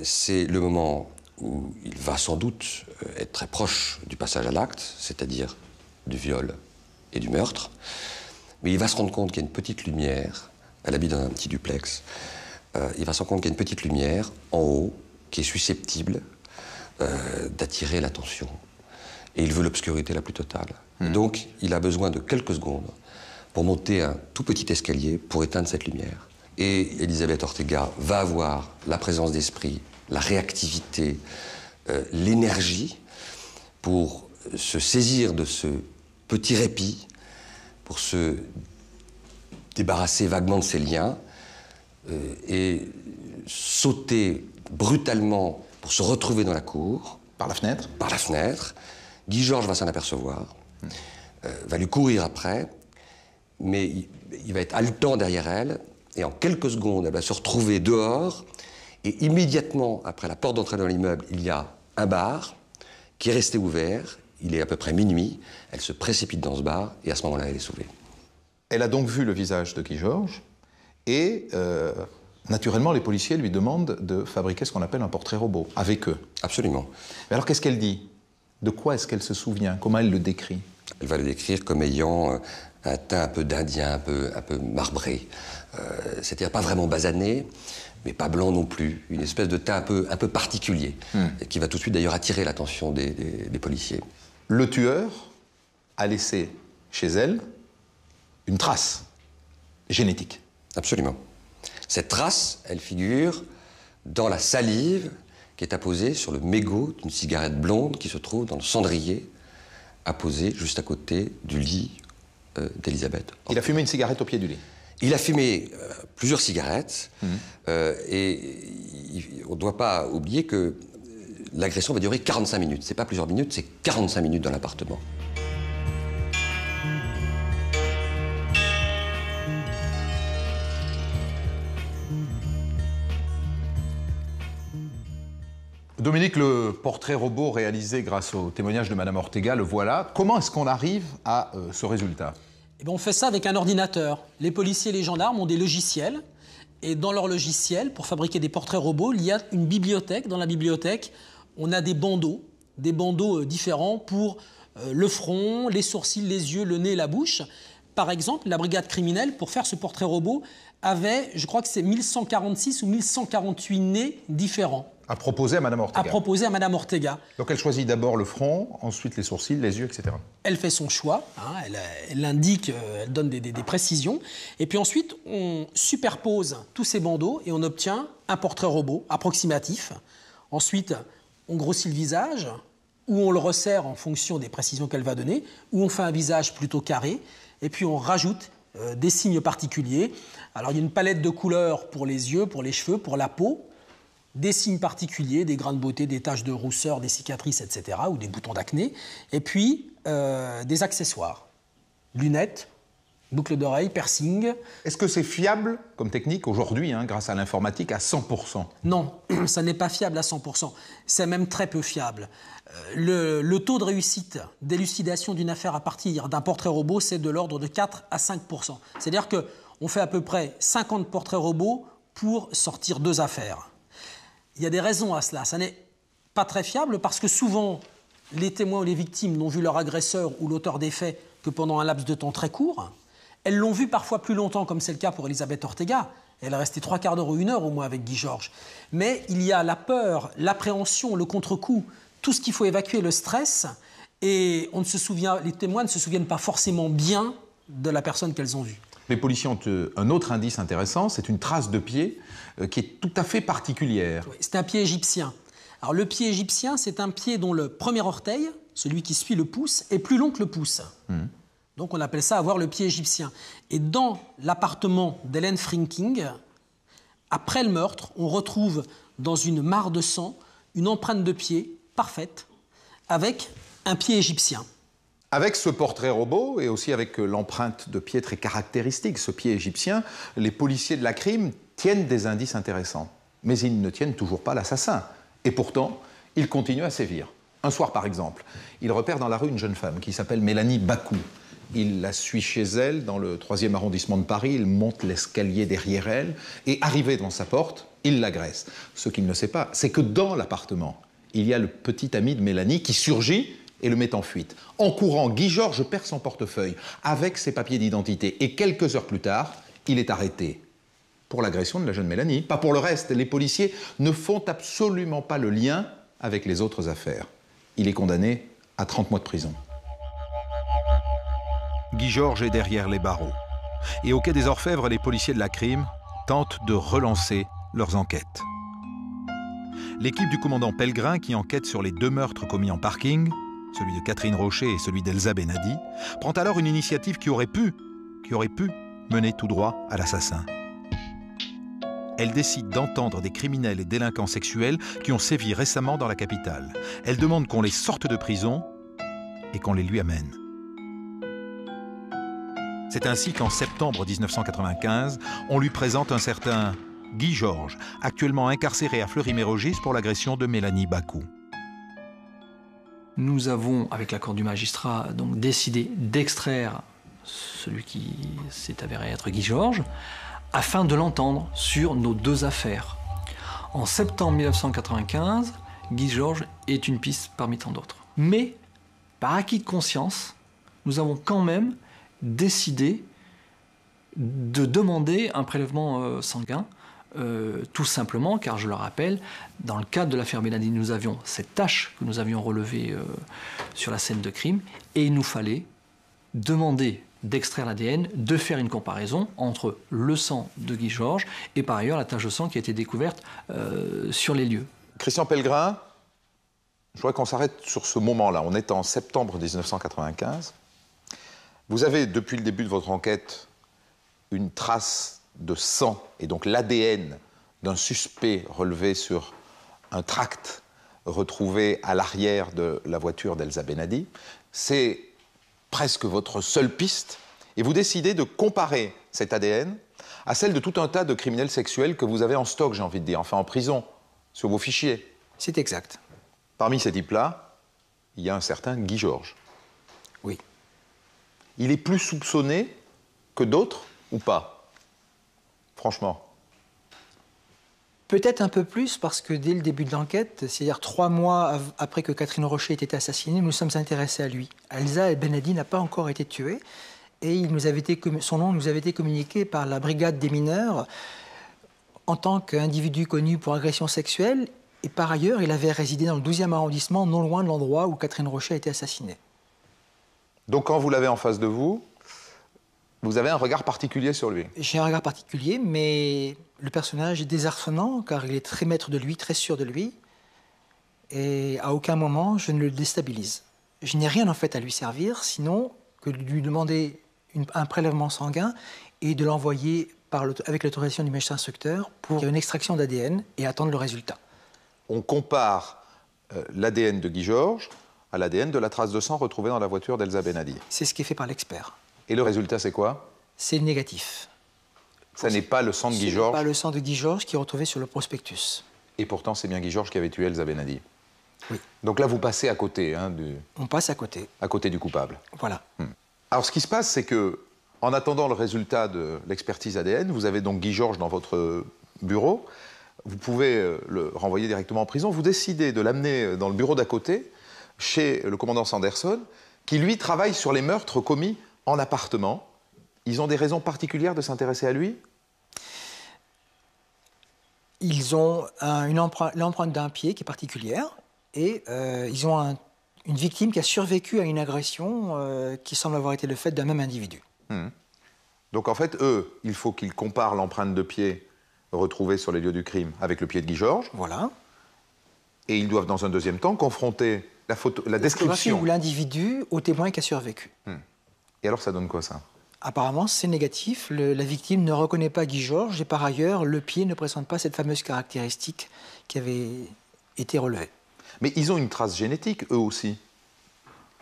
Q: c'est le moment où il va sans doute être très proche du passage à l'acte, c'est-à-dire du viol et du meurtre, mais il va se rendre compte qu'il y a une petite lumière. Elle habite dans un petit duplex. Il va se rendre compte qu'il y a une petite lumière en haut qui est susceptible d'attirer l'attention. Et il veut l'obscurité la plus totale. Donc, il a besoin de quelques secondes pour monter un tout petit escalier pour éteindre cette lumière. Et Elisabeth Ortega va avoir la présence d'esprit, la réactivité, l'énergie pour se saisir de ce petit répit, pour se débarrasser vaguement de ses liens et sauter brutalement pour se retrouver dans la cour.
A: Par la fenêtre?
Q: Par la fenêtre. Guy Georges va s'en apercevoir, va lui courir après, mais il va être haletant derrière elle, et en quelques secondes, elle va se retrouver dehors, et immédiatement après la porte d'entrée dans l'immeuble, il y a un bar qui est resté ouvert, il est à peu près minuit, elle se précipite dans ce bar, et à ce moment-là, elle est sauvée.
A: Elle a donc vu le visage de Guy Georges et naturellement les policiers lui demandent de fabriquer ce qu'on appelle un portrait robot avec eux.
Q: Absolument.
A: Mais alors qu'est-ce qu'elle dit? De quoi est-ce qu'elle se souvient? Comment elle le décrit?
Q: Elle va le décrire comme ayant un teint un peu d'Indien, un peu marbré. C'est-à-dire pas vraiment basané, mais pas blanc non plus. Une espèce de teint un peu particulier, et qui va tout de suite d'ailleurs attirer l'attention des policiers.
A: Le tueur a laissé chez elle une trace génétique.
Q: Absolument. Cette trace, elle figure dans la salive qui est apposée sur le mégot d'une cigarette blonde qui se trouve dans le cendrier apposé juste à côté du lit d'Elisabeth.
A: Il a fumé une cigarette au pied du lit?
Q: Il a fumé plusieurs cigarettes et on ne doit pas oublier que l'agression va durer 45 minutes. C'est pas plusieurs minutes, c'est 45 minutes dans l'appartement.
A: Dominique, le portrait robot réalisé grâce au témoignage de Madame Ortega, le voilà. Comment est-ce qu'on arrive à ce résultat?
R: Eh bien, on fait ça avec un ordinateur. Les policiers et les gendarmes ont des logiciels. Et dans leur logiciel, pour fabriquer des portraits robots, il y a une bibliothèque. Dans la bibliothèque, on a des bandeaux différents pour le front, les sourcils, les yeux, le nez et la bouche. Par exemple, la brigade criminelle, pour faire ce portrait robot, avait, je crois que c'est 1146 ou 1148 nez différents.
A: À proposer à Madame Ortega.
R: À proposer à Madame Ortega.
A: Donc elle choisit d'abord le front, ensuite les sourcils, les yeux, etc.
R: Elle fait son choix, elle indique, elle donne des précisions. Et puis ensuite, on superpose tous ces bandeaux et on obtient un portrait robot approximatif. Ensuite, on grossit le visage, ou on le resserre en fonction des précisions qu'elle va donner, ou on fait un visage plutôt carré, et puis on rajoute des signes particuliers. Alors il y a une palette de couleurs pour les yeux, pour les cheveux, pour la peau, des signes particuliers, des grains de beauté, des taches de rousseur, des cicatrices, etc., ou des boutons d'acné, et puis des accessoires, lunettes, boucles d'oreilles, piercing.
A: Est-ce que c'est fiable comme technique aujourd'hui, grâce à l'informatique, à 100%?
R: Non, ça n'est pas fiable à 100%. C'est même très peu fiable. Le taux de réussite d'élucidation d'une affaire à partir d'un portrait robot, c'est de l'ordre de 4 à 5%. C'est-à-dire qu'on fait à peu près 50 portraits robots pour sortir 2 affaires. Il y a des raisons à cela. Ça n'est pas très fiable parce que souvent, les témoins ou les victimes n'ont vu leur agresseur ou l'auteur des faits que pendant un laps de temps très court. Elles l'ont vu parfois plus longtemps, comme c'est le cas pour Elisabeth Ortega. Elle est restée 3/4 d'heure ou 1 heure au moins avec Guy Georges. Mais il y a la peur, l'appréhension, le contre-coup, tout ce qu'il faut évacuer, le stress. Et les témoins ne se souviennent pas forcément bien de la personne qu'elles ont vue.
A: Les policiers ont un autre indice intéressant, c'est une trace de pied qui est tout à fait particulière.
R: Oui, c'est un pied égyptien. Alors le pied égyptien, c'est un pied dont le premier orteil, celui qui suit le pouce, est plus long que le pouce. Donc on appelle ça avoir le pied égyptien. Et dans l'appartement d'Hélène Frinking, après le meurtre, on retrouve dans une mare de sang une empreinte de pied parfaite avec un pied égyptien.
A: Avec ce portrait robot et aussi avec l'empreinte de pied très caractéristique, ce pied égyptien, les policiers de la crime tiennent des indices intéressants. Mais ils ne tiennent toujours pas l'assassin. Et pourtant, ils continuent à sévir. Un soir, par exemple, ils repèrent dans la rue une jeune femme qui s'appelle Mélanie Bakou. Il la suit chez elle, dans le 3e arrondissement de Paris. Il monte l'escalier derrière elle et, arrivé devant sa porte, il l'agresse. Ce qu'il ne sait pas, c'est que dans l'appartement, il y a le petit ami de Mélanie qui surgit et le met en fuite. En courant, Guy Georges perd son portefeuille avec ses papiers d'identité. Et quelques heures plus tard, il est arrêté pour l'agression de la jeune Mélanie. Pas pour le reste. Les policiers ne font absolument pas le lien avec les autres affaires. Il est condamné à 30 mois de prison.
N: Guy Georges est derrière les barreaux. Et au quai des Orfèvres, les policiers de la crime tentent de relancer leurs enquêtes. L'équipe du commandant Pellegrin, qui enquête sur les 2 meurtres commis en parking, celui de Catherine Rocher et celui d'Elsa Benadi, prend alors une initiative qui aurait pu mener tout droit à l'assassin. Elle décide d'entendre des criminels et délinquants sexuels qui ont sévi récemment dans la capitale. Elle demande qu'on les sorte de prison et qu'on les lui amène. C'est ainsi qu'en septembre 1995, on lui présente un certain Guy Georges, actuellement incarcéré à Fleury-Mérogis pour l'agression de Mélanie Bakou.
E: Nous avons, avec l'accord du magistrat, donc décidé d'extraire celui qui s'est avéré être Guy Georges, afin de l'entendre sur nos 2 affaires. En septembre 1995, Guy Georges est une piste parmi tant d'autres. Mais, par acquis de conscience, nous avons quand même décidé de demander un prélèvement sanguin, tout simplement car, je le rappelle, dans le cadre de l'affaire Benadi, nous avions cette tâche que nous avions relevée sur la scène de crime, et il nous fallait demander d'extraire l'ADN, de faire une comparaison entre le sang de Guy Georges et par ailleurs la tache de sang qui a été découverte sur les lieux.
A: Christian Pellegrin, je voudrais qu'on s'arrête sur ce moment-là. On est en septembre 1995. Vous avez, depuis le début de votre enquête, une trace de sang, et donc l'ADN d'un suspect relevé sur un tract retrouvé à l'arrière de la voiture d'Elsa Benadi. C'est presque votre seule piste, et vous décidez de comparer cet ADN à celle de tout un tas de criminels sexuels que vous avez en stock, j'ai envie de dire, enfin en prison, sur vos fichiers.
P: C'est exact.
A: Parmi ces types-là, il y a un certain Guy Georges.
P: Oui.
A: Il est plus soupçonné que d'autres ou pas? Franchement.
P: Peut-être un peu plus, parce que dès le début de l'enquête, c'est-à-dire 3 mois après que Catherine Rocher ait été assassinée, nous sommes intéressés à lui. Elsa Benadi n'a pas encore été tuée, et son nom nous avait été communiqué par la brigade des mineurs en tant qu'individu connu pour agression sexuelle, et par ailleurs, il avait résidé dans le 12e arrondissement, non loin de l'endroit où Catherine Rocher a été assassinée.
A: Donc quand vous l'avez en face de vous, vous avez un regard particulier sur lui?
P: J'ai un regard particulier, mais le personnage est désarçonnant, car il est très maître de lui, très sûr de lui, et à aucun moment je ne le déstabilise. Je n'ai rien en fait à lui servir, sinon que de lui demander un prélèvement sanguin et de l'envoyer avec l'autorisation du médecin instructeur pour une extraction d'ADN et attendre le résultat.
A: On compare l'ADN de Guy Georges à l'ADN de la trace de sang retrouvée dans la voiture d'Elsa Benadi.
P: C'est ce qui est fait par l'expert.
A: Et le résultat, c'est quoi?
P: C'est négatif.
A: Ça n'est pas le sang de Guy Georges?
P: Ce n'est pas le sang de Guy Georges qui est retrouvé sur le prospectus.
A: Et pourtant, c'est bien Guy Georges qui avait tué Elsa Benadi.
P: Oui.
A: Donc là, vous passez à côté.
P: On passe à côté.
A: À côté du coupable.
P: Voilà.
A: Alors, ce qui se passe, c'est que, en attendant le résultat de l'expertise ADN, vous avez donc Guy Georges dans votre bureau. Vous pouvez le renvoyer directement en prison. Vous décidez de l'amener dans le bureau d'à côté, chez le commandant Sanderson, qui, lui, travaille sur les meurtres commis en appartement. Ils ont des raisons particulières de s'intéresser à lui?
P: Ils ont l'empreinte d'un pied qui est particulière et ils ont une victime qui a survécu à une agression qui semble avoir été le fait d'un même individu.
A: Donc en fait, eux, il faut qu'ils comparent l'empreinte de pied retrouvée sur les lieux du crime avec le pied de Guy Georges.
P: Voilà.
A: Et ils doivent dans un deuxième temps confronter la description
P: ou l'individu au témoin qui a survécu.
A: Et alors ça donne quoi ça?
P: Apparemment, c'est négatif. La victime ne reconnaît pas Guy Georges et par ailleurs, le pied ne présente pas cette fameuse caractéristique qui avait été relevée.
A: Mais ils ont une trace génétique, eux aussi,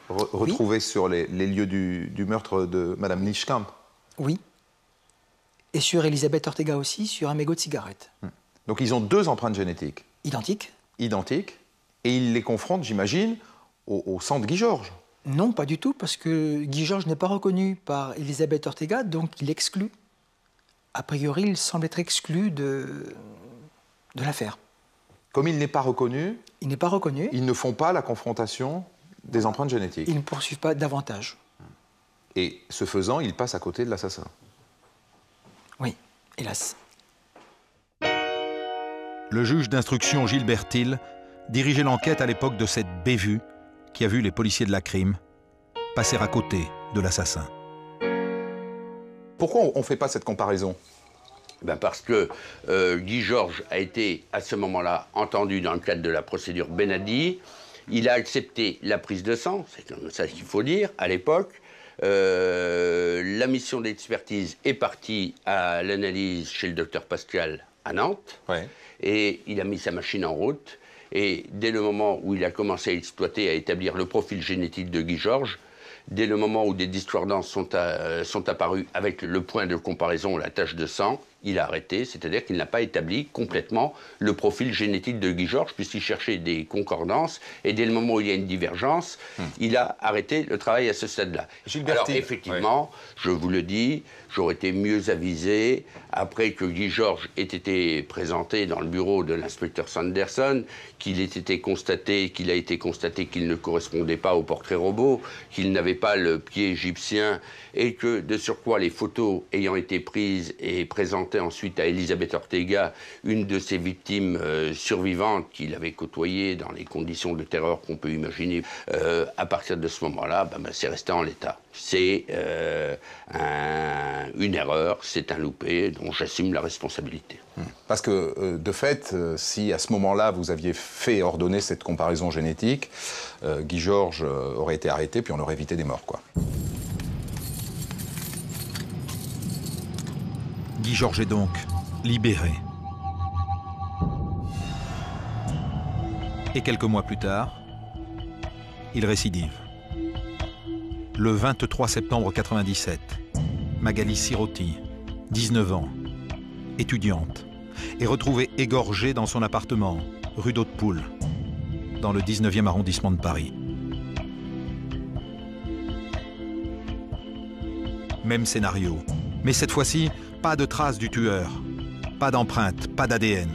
A: retrouvée sur les lieux du meurtre de Madame Nischkamp.
P: Oui. Et sur Elisabeth Ortega aussi, sur un mégot de cigarette.
A: Donc ils ont 2 empreintes génétiques.
P: Identiques.
A: Identiques. Et ils les confrontent, j'imagine, au sang de Guy Georges.
P: Non, pas du tout, parce que Guy Georges n'est pas reconnu par Elisabeth Ortega, donc il exclut. A priori, il semble être exclu de l'affaire.
A: Comme il n'est pas reconnu,
P: il n'est pas reconnu,
A: ils ne font pas la confrontation des empreintes génétiques.
P: Ils ne poursuivent pas davantage.
A: Et ce faisant, ils passent à côté de l'assassin.
P: Oui, hélas.
N: Le juge d'instruction Gilbert Thill dirigeait l'enquête à l'époque de cette bévue qui a vu les policiers de la crime passer à côté de l'assassin.
A: Pourquoi on ne fait pas cette comparaison?
S: Parce que Guy Georges a été, à ce moment-là, entendu dans le cadre de la procédure Benadi. Il a accepté la prise de sang, c'est comme ça qu'il faut dire, à l'époque. La mission d'expertise est partie à l'analyse chez le docteur Pascal à Nantes. Et il a mis sa machine en route. Et dès le moment où il a commencé à exploiter, à établir le profil génétique de Guy Georges, dès le moment où des discordances sont apparues avec le point de comparaison, la tache de sang, il a arrêté, c'est-à-dire qu'il n'a pas établi complètement le profil génétique de Guy Georges, puisqu'il cherchait des concordances, et dès le moment où il y a une divergence, il a arrêté le travail à ce stade-là. Alors effectivement, je vous le dis, j'aurais été mieux avisé après que Guy Georges ait été présenté dans le bureau de l'inspecteur Sanderson, qu'il a été constaté qu'il ne correspondait pas au portrait robot, qu'il n'avait pas le pied égyptien, et que de surcroît les photos ayant été prises et présentées ensuite à Elisabeth Ortega, une de ses victimes survivantes qu'il avait côtoyées dans les conditions de terreur qu'on peut imaginer, à partir de ce moment-là, c'est resté en l'état. C'est une erreur, c'est un loupé dont j'assume la responsabilité.
A: Parce que, de fait, si à ce moment-là vous aviez fait ordonner cette comparaison génétique, Guy Georges aurait été arrêté, puis on aurait évité des morts, quoi.
N: Guy Georges est donc libéré. Et quelques mois plus tard, il récidive. Le 23 septembre 1997, Magali Sirotti, 19 ans, étudiante, est retrouvée égorgée dans son appartement, rue d'Hautpoul, dans le 19e arrondissement de Paris. Même scénario, mais cette fois-ci, pas de traces du tueur, pas d'empreinte, pas d'ADN.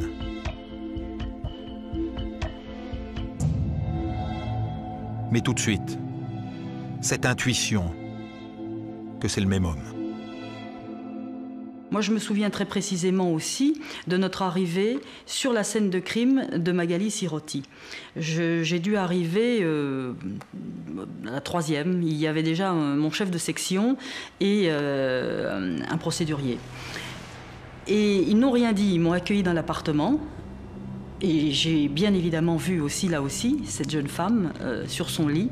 N: Mais tout de suite, cette intuition que c'est le même homme.
H: Moi, je me souviens très précisément aussi de notre arrivée sur la scène de crime de Magali Sirotti. J'ai dû arriver à la 3e. Il y avait déjà mon chef de section et un procédurier. Et ils n'ont rien dit, ils m'ont accueilli dans l'appartement. Et j'ai bien évidemment vu aussi, là aussi, cette jeune femme sur son lit,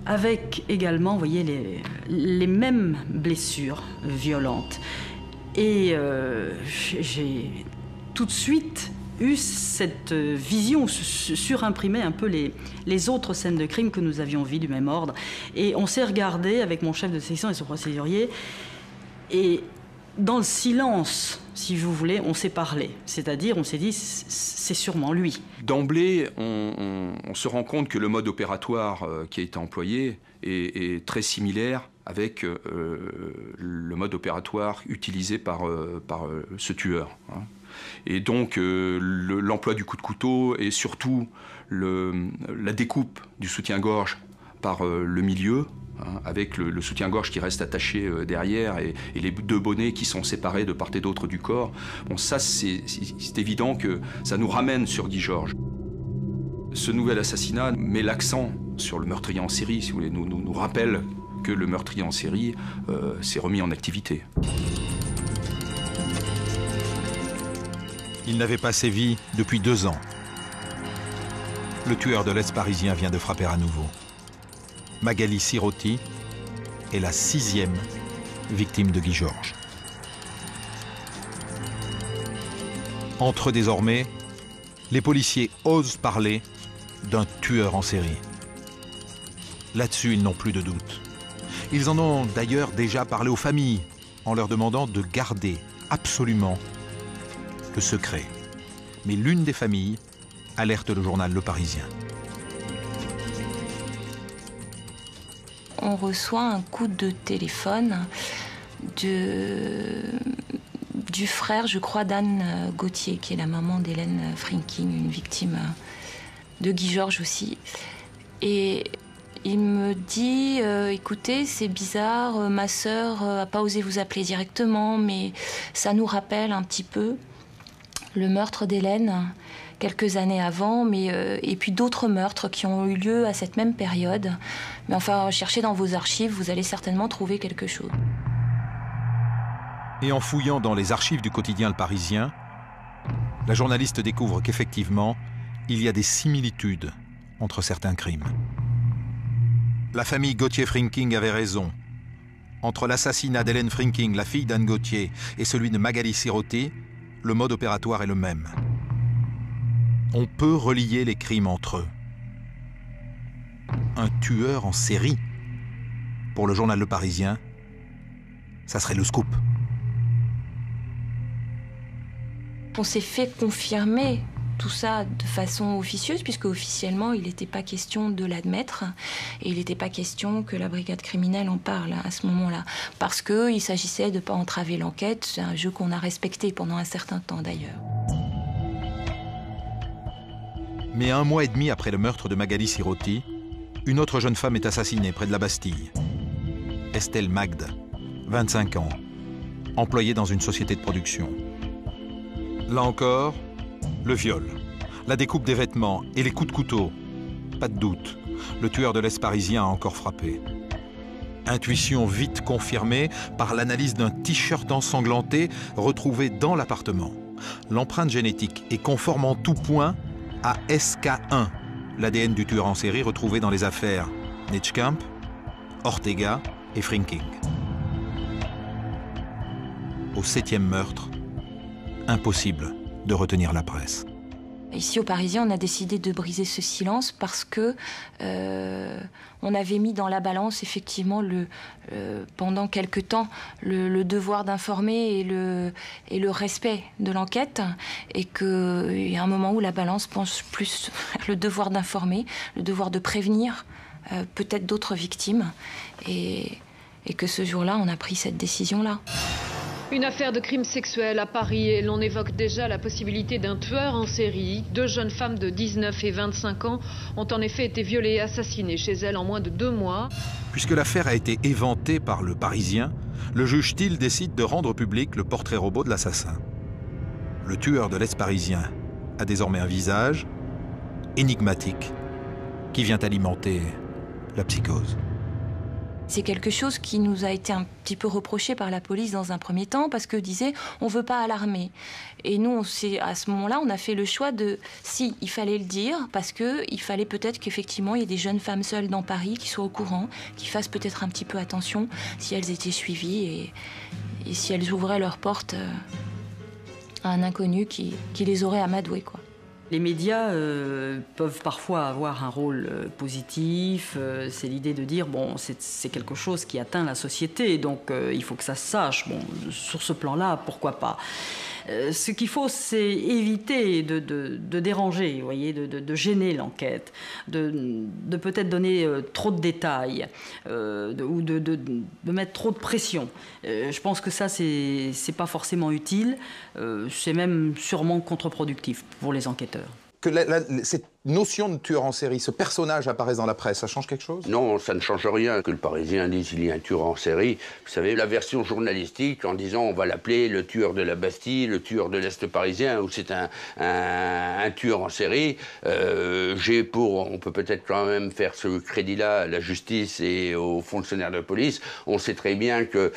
H: avec également, vous voyez, les mêmes blessures violentes. Et j'ai tout de suite eu cette vision, surimprimait un peu les autres scènes de crime que nous avions vues du même ordre. Et on s'est regardé avec mon chef de section et son procédurier, et dans le silence, si vous voulez, on s'est parlé. C'est-à-dire, on s'est dit, c'est sûrement lui.
T: D'emblée, on se rend compte que le mode opératoire qui a été employé est très similaire avec le mode opératoire utilisé par ce tueur. Et donc, l'emploi du coup de couteau et surtout la découpe du soutien-gorge par le milieu hein, avec le soutien-gorge qui reste attaché derrière et les 2 bonnets qui sont séparés de part et d'autre du corps. Bon, ça, c'est évident que ça nous ramène sur Guy Georges. Ce nouvel assassinat met l'accent sur le meurtrier en série, si vous voulez, nous rappelle que le meurtrier en série s'est remis en activité.
N: Il n'avait pas sévi depuis 2 ans. Le tueur de l'Est parisien vient de frapper à nouveau. Magali Sirotti est la 6e victime de Guy Georges. Entre eux désormais, les policiers osent parler d'un tueur en série. Là-dessus, ils n'ont plus de doute. Ils en ont d'ailleurs déjà parlé aux familles, en leur demandant de garder absolument le secret. Mais l'une des familles alerte le journal Le Parisien.
U: On reçoit un coup de téléphone du frère, je crois, d'Anne Gauthier, qui est la maman d'Hélène Frinking, une victime de Guy Georges aussi. Et il me dit, écoutez, c'est bizarre, ma sœur n'a pas osé vous appeler directement, mais ça nous rappelle un petit peu le meurtre d'Hélène quelques années avant, et puis d'autres meurtres qui ont eu lieu à cette même période. Mais enfin, cherchez dans vos archives, vous allez certainement trouver quelque chose.
N: Et en fouillant dans les archives du quotidien Le Parisien, la journaliste découvre qu'effectivement, il y a des similitudes entre certains crimes. La famille Gauthier-Frinking avait raison. Entre l'assassinat d'Hélène Frinking, la fille d'Anne Gauthier, et celui de Magali Sirotti, le mode opératoire est le même. On peut relier les crimes entre eux. Un tueur en série, pour le journal Le Parisien, ça serait le scoop.
U: On s'est fait confirmer tout ça de façon officieuse, puisque officiellement, il n'était pas question de l'admettre, et il n'était pas question que la brigade criminelle en parle à ce moment-là, parce qu'il s'agissait de ne pas entraver l'enquête. C'est un jeu qu'on a respecté pendant un certain temps d'ailleurs.
N: Mais 1 mois et demi après le meurtre de Magali Sirotti, une autre jeune femme est assassinée près de la Bastille. Estelle Magde, 25 ans, employée dans une société de production. Là encore, le viol, la découpe des vêtements et les coups de couteau. Pas de doute, le tueur de l'Est parisien a encore frappé. Intuition vite confirmée par l'analyse d'un t-shirt ensanglanté retrouvé dans l'appartement. L'empreinte génétique est conforme en tout point à SK1, l'ADN du tueur en série retrouvé dans les affaires Nitschkamp, Ortega et Frinking. Au 7e meurtre, impossible de retenir la presse.
U: Ici, au Parisien, on a décidé de briser ce silence parce que on avait mis dans la balance, effectivement, pendant quelque temps, le devoir d'informer et le respect de l'enquête, et qu'il y a un moment où la balance penche plus le devoir d'informer, le devoir de prévenir peut-être d'autres victimes, et que ce jour-là, on a pris cette décision-là.
B: Une affaire de crime sexuel à Paris et l'on évoque déjà la possibilité d'un tueur en série. 2 jeunes femmes de 19 et 25 ans ont en effet été violées et assassinées chez elles en moins de 2 mois.
N: Puisque l'affaire a été éventée par Le Parisien, le juge Thiel décide de rendre public le portrait robot de l'assassin. Le tueur de l'Est parisien a désormais un visage énigmatique qui vient alimenter la psychose.
U: C'est quelque chose qui nous a été un petit peu reproché par la police dans un premier temps, parce que disait on ne veut pas alarmer. Et nous, à ce moment-là, on a fait le choix de, si, il fallait le dire, parce qu'il fallait peut-être qu'effectivement il y ait des jeunes femmes seules dans Paris qui soient au courant, qui fassent peut-être un petit peu attention si elles étaient suivies et si elles ouvraient leurs portes à un inconnu qui les aurait amadouées, quoi.
H: Les médias peuvent parfois avoir un rôle positif. C'est l'idée de dire, bon, c'est quelque chose qui atteint la société, donc il faut que ça se sache. Bon, sur ce plan-là, pourquoi pas. Ce qu'il faut, c'est éviter de déranger, vous voyez, de gêner l'enquête, de peut-être donner trop de détails ou de mettre trop de pression. Je pense que ça, c'est pas forcément utile. C'est même sûrement contre-productif pour les enquêteurs.
A: que cette notion de tueur en série, ce personnage apparaisse dans la presse, ça change quelque chose?
S: Non, ça ne change rien. Que le Parisien dise qu'il y a un tueur en série. Vous savez, la version journalistique, en disant on va l'appeler le tueur de la Bastille, le tueur de l'Est parisien, ou c'est un tueur en série, on peut peut-être quand même faire ce crédit-là à la justice et aux fonctionnaires de police. On sait très bien que,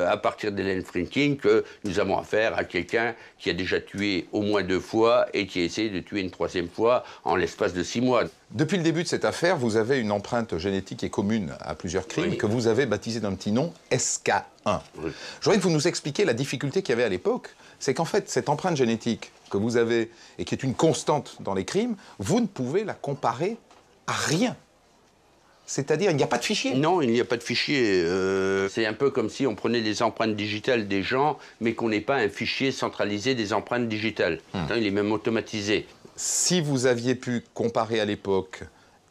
S: à partir d'Hélène Frynking, que nous avons affaire à quelqu'un qui a déjà tué au moins 2 fois et qui a essayé de tuer une 3e fois en l'espace de 6 mois.
A: Depuis le début de cette affaire, vous avez une empreinte génétique qui est commune à plusieurs crimes, que vous avez baptisée d'un petit nom, SK1. Oui. Je voudrais que vous nous expliquiez la difficulté qu'il y avait à l'époque. C'est qu'en fait, cette empreinte génétique que vous avez et qui est une constante dans les crimes, vous ne pouvez la comparer à rien. C'est-à-dire, il n'y a pas de fichier?
S: Non, il n'y a pas de fichier. C'est un peu comme si on prenait les empreintes digitales des gens, mais qu'on n'ait pas un fichier centralisé des empreintes digitales. Il est même automatisé.
A: Si vous aviez pu comparer à l'époque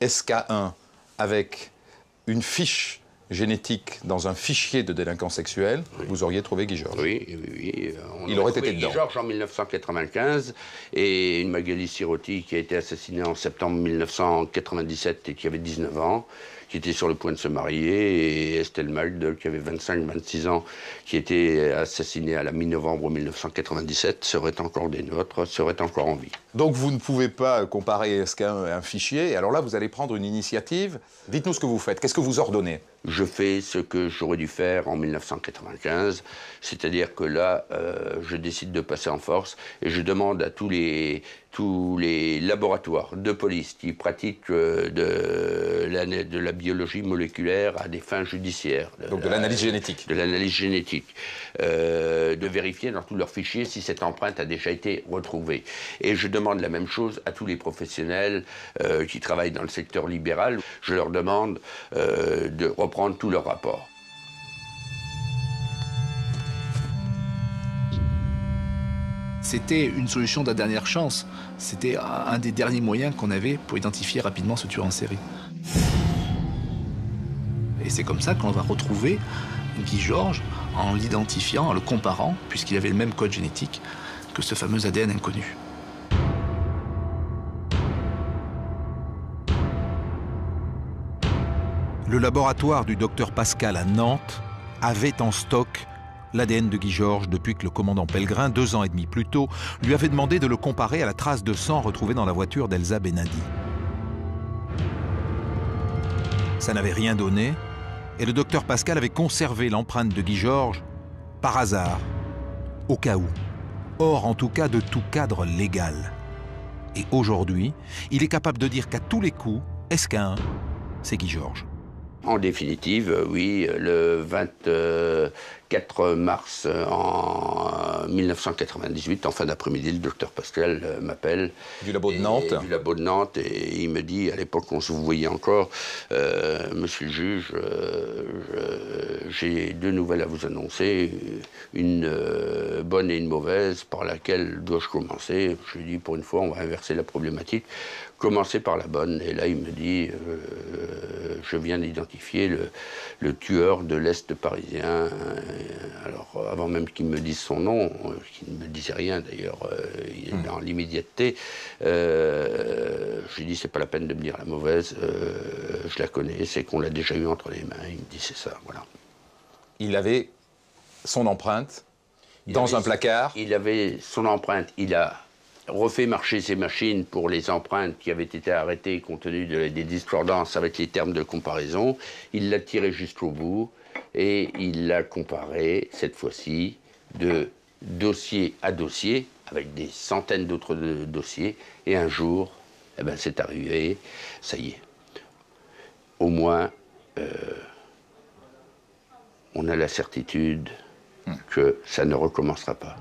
A: SK1 avec une fiche génétique dans un fichier de délinquants sexuels, vous auriez trouvé Guy Georges.
S: Oui.
A: Il aurait été dedans.
S: Guy Georges en 1995 et une Magali Sirotti qui a été assassinée en septembre 1997 et qui avait 19 ans, qui était sur le point de se marier, et Estelle Magde, qui avait 25-26 ans, qui était assassinée à la mi-novembre 1997, serait encore des nôtres, serait encore en vie.
A: Donc vous ne pouvez pas comparer SK1 à un fichier, et alors là vous allez prendre une initiative. Dites-nous ce que vous faites, qu'est-ce que vous ordonnez?
S: Je fais ce que j'aurais dû faire en 1995, c'est-à-dire que là, je décide de passer en force et je demande à tous les laboratoires de police qui pratiquent de la biologie moléculaire à des fins judiciaires.
A: Donc de l'analyse génétique.
S: De l'analyse génétique. De vérifier dans tous leurs fichiers si cette empreinte a déjà été retrouvée. Et je demande la même chose à tous les professionnels qui travaillent dans le secteur libéral. Je leur demande de reprendre tous leurs rapports.
C: C'était une solution de la dernière chance. C'était un des derniers moyens qu'on avait pour identifier rapidement ce tueur en série. Et c'est comme ça qu'on va retrouver Guy Georges en l'identifiant, en le comparant, puisqu'il avait le même code génétique que ce fameux ADN inconnu.
N: Le laboratoire du docteur Pascal à Nantes avait en stock l'ADN de Guy Georges depuis que le commandant Pellegrin, 2 ans et demi plus tôt, lui avait demandé de le comparer à la trace de sang retrouvée dans la voiture d'Elsa Benadi. Ça n'avait rien donné, et le docteur Pascal avait conservé l'empreinte de Guy Georges par hasard, au cas où, hors en tout cas de tout cadre légal. Et aujourd'hui, il est capable de dire qu'à tous les coups, SK1, c'est Guy Georges.
S: En définitive, oui, le 24 mars en 1998, en fin d'après-midi, le docteur Pascal m'appelle.
A: Du labo de Nantes.
S: Du labo de Nantes, et il me dit, à l'époque on se voyait encore, monsieur le juge, j'ai 2 nouvelles à vous annoncer, une bonne et une mauvaise, par laquelle dois-je commencer? Je lui dis, pour une fois, on va inverser la problématique. Commencer par la bonne, et là il me dit, je viens d'identifier le tueur de l'Est parisien. Alors avant même qu'il me dise son nom, qu'il ne me disait rien d'ailleurs, il est dans l'immédiateté, je lui dis c'est pas la peine de me dire la mauvaise, je la connais, c'est qu'on l'a déjà eu entre les mains. Il me dit c'est ça, voilà.
A: Il avait son empreinte dans un placard.
S: Il avait son empreinte, il a refait marcher ses machines pour les empreintes qui avaient été arrêtées compte tenu des discordances avec les termes de comparaison. Il l'a tiré jusqu'au bout et il l'a comparé, cette fois-ci, de dossier à dossier, avec des centaines d'autres dossiers. Et un jour, eh ben, c'est arrivé, ça y est. Au moins, on a la certitude que ça ne recommencera pas.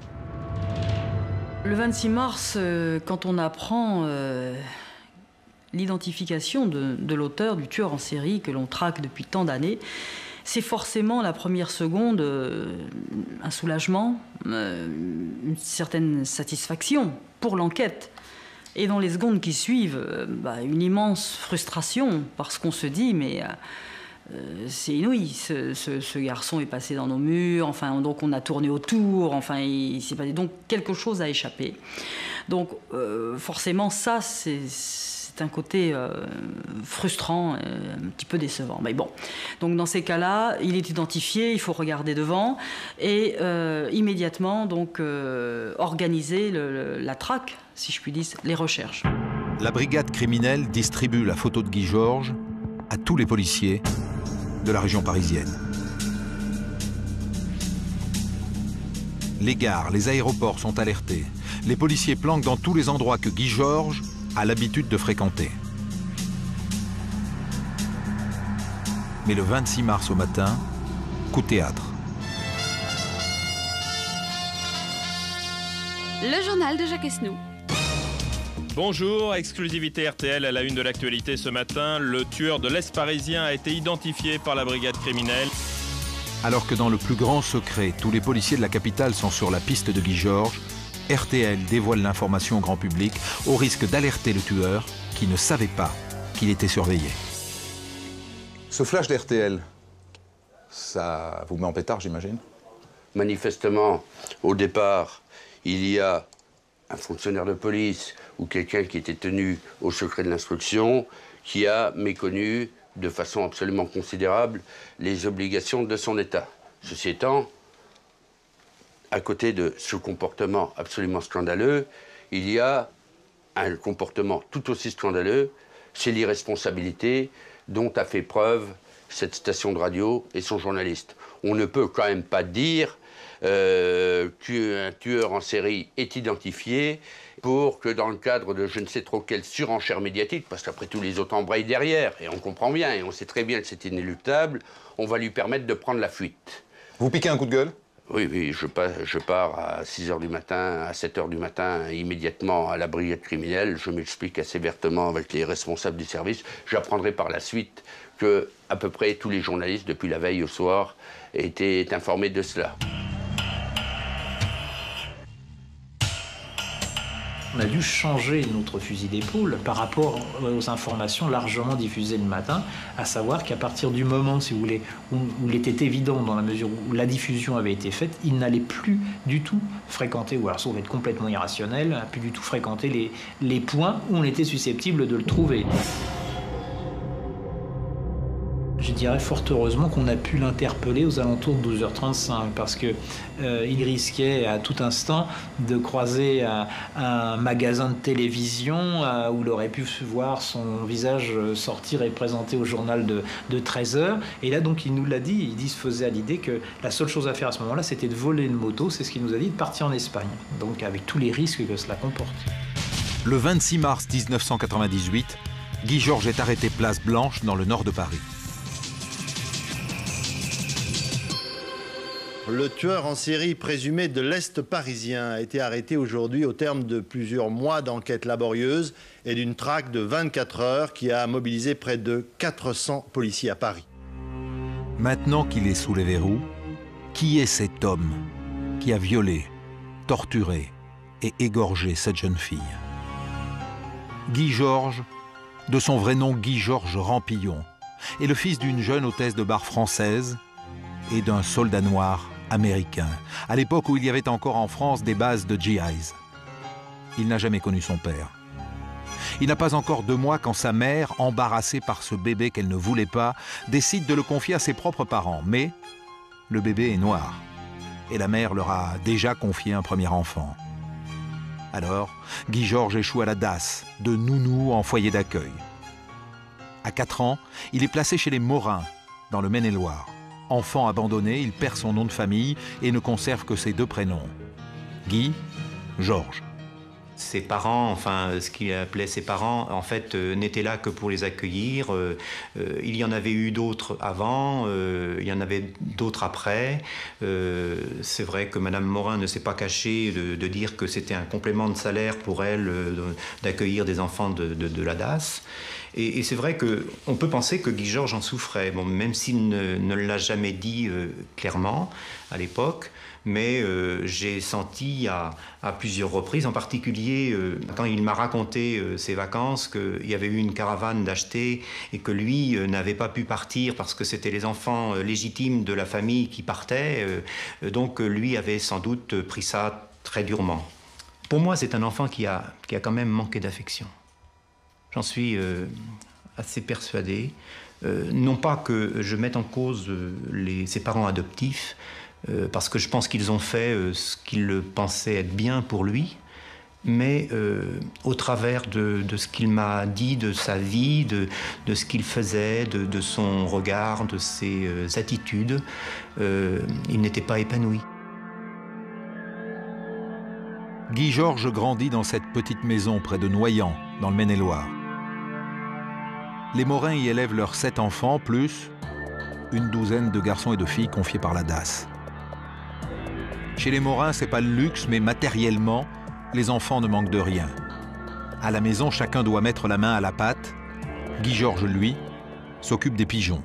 H: Le 26 mars, quand on apprend l'identification de l'auteur, du tueur en série que l'on traque depuis tant d'années, c'est forcément la première seconde un soulagement, une certaine satisfaction pour l'enquête. Et dans les secondes qui suivent, une immense frustration, parce qu'on se dit, mais c'est inouï. Ce garçon est passé dans nos murs, enfin, donc on a tourné autour, enfin, il s'est passé. Donc quelque chose a échappé. Donc forcément, ça, c'est un côté frustrant, un petit peu décevant. Mais bon, donc dans ces cas-là, il est identifié, il faut regarder devant et immédiatement donc organiser la traque, si je puis dire, les recherches.
N: La brigade criminelle distribue la photo de Guy Georges à tous les policiers de la région parisienne. Les gares, les aéroports sont alertés. Les policiers planquent dans tous les endroits que Guy Georges a l'habitude de fréquenter. Mais le 26 mars au matin, coup de théâtre.
D: Le journal de Jacques Esnoux.
V: Bonjour, exclusivité RTL à la une de l'actualité ce matin. Le tueur de l'Est parisien a été identifié par la brigade criminelle.
N: Alors que dans le plus grand secret, tous les policiers de la capitale sont sur la piste de Guy Georges, RTL dévoile l'information au grand public au risque d'alerter le tueur qui ne savait pas qu'il était surveillé.
A: Ce flash d'RTL, ça vous met en pétard, j'imagine?
S: Manifestement, au départ, il y a un fonctionnaire de police ou quelqu'un qui était tenu au secret de l'instruction qui a méconnu de façon absolument considérable les obligations de son État. Ceci étant, à côté de ce comportement absolument scandaleux, il y a un comportement tout aussi scandaleux, c'est l'irresponsabilité dont a fait preuve cette station de radio et son journaliste. On ne peut quand même pas dire qu'un tueur en série est identifié pour que dans le cadre de je ne sais trop quelle surenchère médiatique, parce qu'après tout les autres embrayent derrière, et on comprend bien, et on sait très bien que c'est inéluctable, on va lui permettre de prendre la fuite.
A: Vous piquez un coup de gueule?
S: Oui, oui, je pars à 6 h du matin, à 7 h du matin, immédiatement à la brigade criminelle. Je m'explique assez vertement avec les responsables du service. J'apprendrai par la suite que à peu près tous les journalistes, depuis la veille au soir, étaient informés de cela.
E: On a dû changer notre fusil d'épaule par rapport aux informations largement diffusées le matin, à savoir qu'à partir du moment, si vous voulez, où il était évident, dans la mesure où la diffusion avait été faite, il n'allait plus du tout fréquenter, ou alors ça va être complètement irrationnel, plus du tout fréquenter les points où on était susceptible de le trouver. Je dirais fort heureusement qu'on a pu l'interpeller aux alentours de 12h35 parce qu'il risquait à tout instant de croiser un magasin de télévision où il aurait pu voir son visage sortir et présenter au journal de 13h. Et là donc il nous l'a dit, il se faisait à l'idée que la seule chose à faire à ce moment-là c'était de voler une moto, c'est ce qu'il nous a dit, de partir en Espagne. Donc avec tous les risques que cela comporte.
N: Le 26 mars 1998, Guy Georges est arrêté place Blanche dans le nord de Paris.
W: Le tueur en série présumé de l'Est parisien a été arrêté aujourd'hui au terme de plusieurs mois d'enquête laborieuse et d'une traque de 24 heures qui a mobilisé près de 400 policiers à Paris.
N: Maintenant qu'il est sous les verrous, qui est cet homme qui a violé, torturé et égorgé cette jeune fille? Guy Georges, de son vrai nom Guy Georges Rampillon, est le fils d'une jeune hôtesse de bar française et d'un soldat noir américain, à l'époque où il y avait encore en France des bases de GIs. Il n'a jamais connu son père. Il n'a pas encore 2 mois quand sa mère, embarrassée par ce bébé qu'elle ne voulait pas, décide de le confier à ses propres parents. Mais le bébé est noir et la mère leur a déjà confié un premier enfant. Alors, Guy Georges échoue à la DAS, de nounou en foyer d'accueil. À 4 ans, il est placé chez les Morins, dans le Maine-et-Loire. Enfant abandonné, il perd son nom de famille et ne conserve que ses 2 prénoms. Guy, Georges.
X: Ses parents, enfin ce qu'il appelait ses parents, en fait, n'étaient là que pour les accueillir. Il y en avait eu d'autres avant, il y en avait d'autres après. C'est vrai que Madame Morin ne s'est pas cachée de dire que c'était un complément de salaire pour elle d'accueillir des enfants de la DAS. Et c'est vrai qu'on peut penser que Guy Georges en souffrait, bon, même s'il ne l'a jamais dit clairement à l'époque. Mais j'ai senti à plusieurs reprises, en particulier quand il m'a raconté ses vacances, qu'il y avait eu une caravane d'achetée et que lui n'avait pas pu partir parce que c'était les enfants légitimes de la famille qui partaient. Donc lui avait sans doute pris ça très durement. Pour moi, c'est un enfant qui a quand même manqué d'affection. J'en suis assez persuadé. Non pas que je mette en cause ses parents adoptifs, parce que je pense qu'ils ont fait ce qu'ils pensaient être bien pour lui, mais au travers de ce qu'il m'a dit de sa vie, de ce qu'il faisait, de son regard, de ses attitudes, il n'était pas épanoui.
N: Guy Georges grandit dans cette petite maison près de Noyant, dans le Maine-et-Loire. Les Morin y élèvent leurs 7 enfants, plus une douzaine de garçons et de filles confiés par la DAS. Chez les Morin, c'est pas le luxe, mais matériellement, les enfants ne manquent de rien. À la maison, chacun doit mettre la main à la pâte. Guy Georges, lui, s'occupe des pigeons.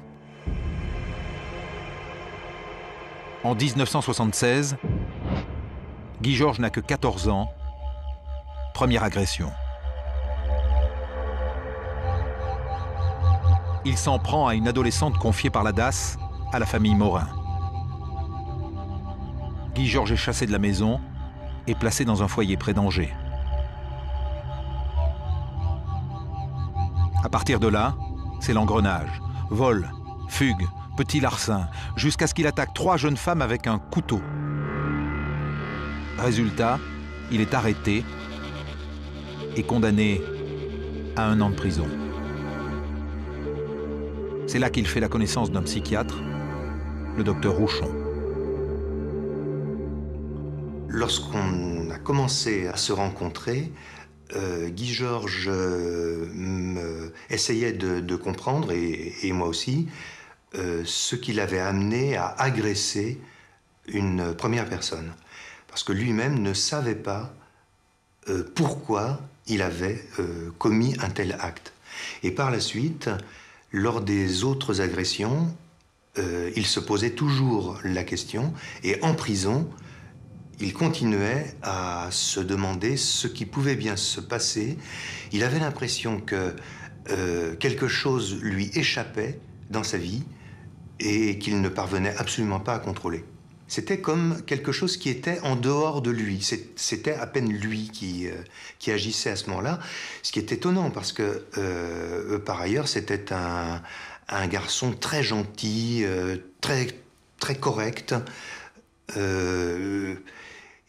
N: En 1976, Guy Georges n'a que 14 ans. Première agression. Il s'en prend à une adolescente confiée par la DAS à la famille Morin. Guy Georges est chassé de la maison et placé dans un foyer près d'Angers. À partir de là, c'est l'engrenage. Vol, fugue, petit larcin, jusqu'à ce qu'il attaque 3 jeunes femmes avec un couteau. Résultat, il est arrêté et condamné à 1 an de prison. C'est là qu'il fait la connaissance d'un psychiatre, le docteur Rouchon.
X: Lorsqu'on a commencé à se rencontrer, Guy Georges essayait de comprendre, et moi aussi, ce qui l'avait amené à agresser une première personne. Parce que lui-même ne savait pas pourquoi il avait commis un tel acte. Et par la suite, lors des autres agressions, il se posait toujours la question, et en prison, il continuait à se demander ce qui pouvait bien se passer. Il avait l'impression que quelque chose lui échappait dans sa vie et qu'il ne parvenait absolument pas à contrôler. C'était comme quelque chose qui était en dehors de lui. C'était à peine lui qui agissait à ce moment-là. Ce qui est étonnant parce que, par ailleurs, c'était un garçon très gentil, très correct.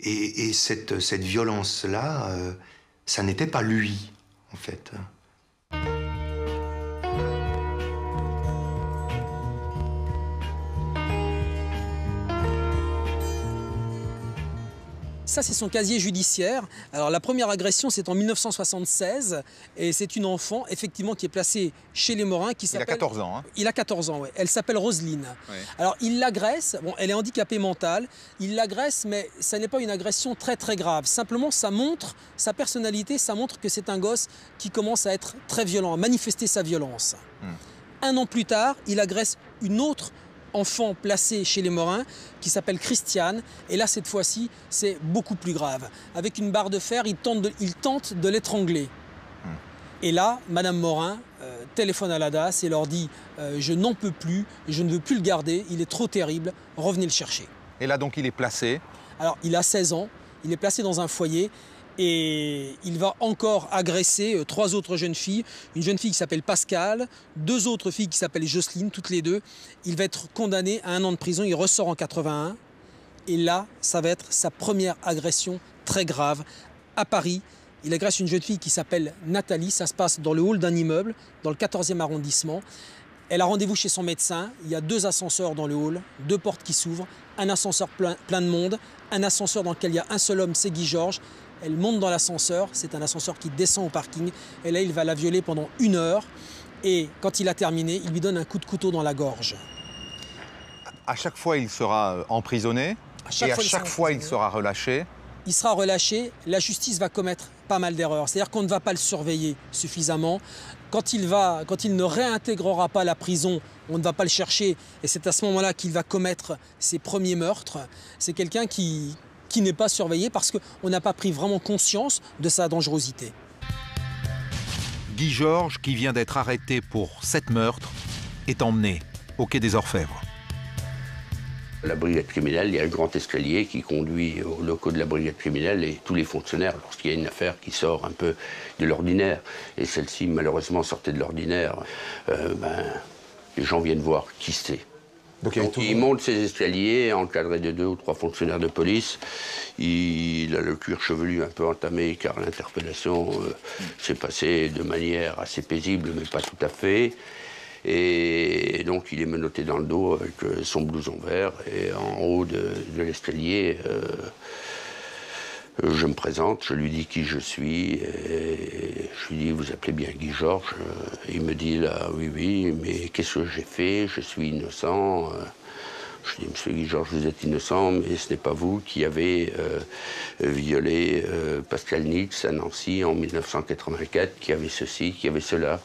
X: Et cette violence-là, ça n'était pas lui, en fait.
R: Ça, c'est son casier judiciaire. Alors, la première agression, c'est en 1976. Et c'est une enfant, effectivement, qui est placée chez les Morin. Il a
A: 14 ans. Hein.
R: Il a 14 ans, oui. Elle s'appelle Roselyne.
A: Ouais.
R: Alors, il l'agresse. Bon, elle est handicapée mentale. Il l'agresse, mais ça n'est pas une agression très, très grave. Simplement, ça montre sa personnalité. Ça montre que c'est un gosse qui commence à être très violent, à manifester sa violence. 1 an plus tard, il agresse une autre enfant placé chez les Morin qui s'appelle Christiane, et là cette fois-ci c'est beaucoup plus grave. Avec une barre de fer, il tente de l'étrangler. Et là, Madame Morin téléphone à la DAS et leur dit je n'en peux plus, je ne veux plus le garder, il est trop terrible, revenez le chercher.
A: Et là donc il est placé?
R: Alors il a 16 ans, il est placé dans un foyer. Et il va encore agresser 3 autres jeunes filles. Une jeune fille qui s'appelle Pascal, 2 autres filles qui s'appellent Jocelyne, toutes les 2. Il va être condamné à 1 an de prison, il ressort en 81. Et là, ça va être sa première agression très grave à Paris. Il agresse une jeune fille qui s'appelle Nathalie, ça se passe dans le hall d'un immeuble, dans le 14e arrondissement. Elle a rendez-vous chez son médecin, il y a 2 ascenseurs dans le hall, 2 portes qui s'ouvrent, un ascenseur plein de monde, un ascenseur dans lequel il y a un seul homme, c'est Guy Georges. Elle monte dans l'ascenseur, c'est un ascenseur qui descend au parking. Et là, il va la violer pendant 1 heure. Et quand il a terminé, il lui donne un coup de couteau dans la gorge.
A: À chaque fois, il sera emprisonné. Et à chaque fois, il sera relâché.
R: il sera relâché, la justice va commettre pas mal d'erreurs. C'est-à-dire qu'on ne va pas le surveiller suffisamment. Quand il ne réintégrera pas la prison, on ne va pas le chercher. Et c'est à ce moment-là qu'il va commettre ses premiers meurtres. C'est quelqu'un qui n'est pas surveillé parce qu'on n'a pas pris vraiment conscience de sa dangerosité.
N: Guy Georges, qui vient d'être arrêté pour 7 meurtres, est emmené au quai des Orfèvres.
S: La brigade criminelle, il y a le grand escalier qui conduit aux locaux de la brigade criminelle et tous les fonctionnaires lorsqu'il y a une affaire qui sort un peu de l'ordinaire. Et celle-ci, malheureusement, sortait de l'ordinaire. Les gens viennent voir qui c'est. Donc il monte ces escaliers, encadré de 2 ou 3 fonctionnaires de police. Il a le cuir chevelu un peu entamé car l'interpellation s'est passée de manière assez paisible, mais pas tout à fait. Et donc il est menotté dans le dos avec son blouson vert. Et en haut de l'escalier, je me présente, je lui dis qui je suis. Et je lui dis, vous appelez bien Guy Georges? Il me dit là, oui, mais qu'est-ce que j'ai fait? Je suis innocent. Je dis, monsieur Guy Georges, vous êtes innocent, mais ce n'est pas vous qui avez violé Pascal Nix à Nancy en 1984, qui avait ceci, qui avait cela.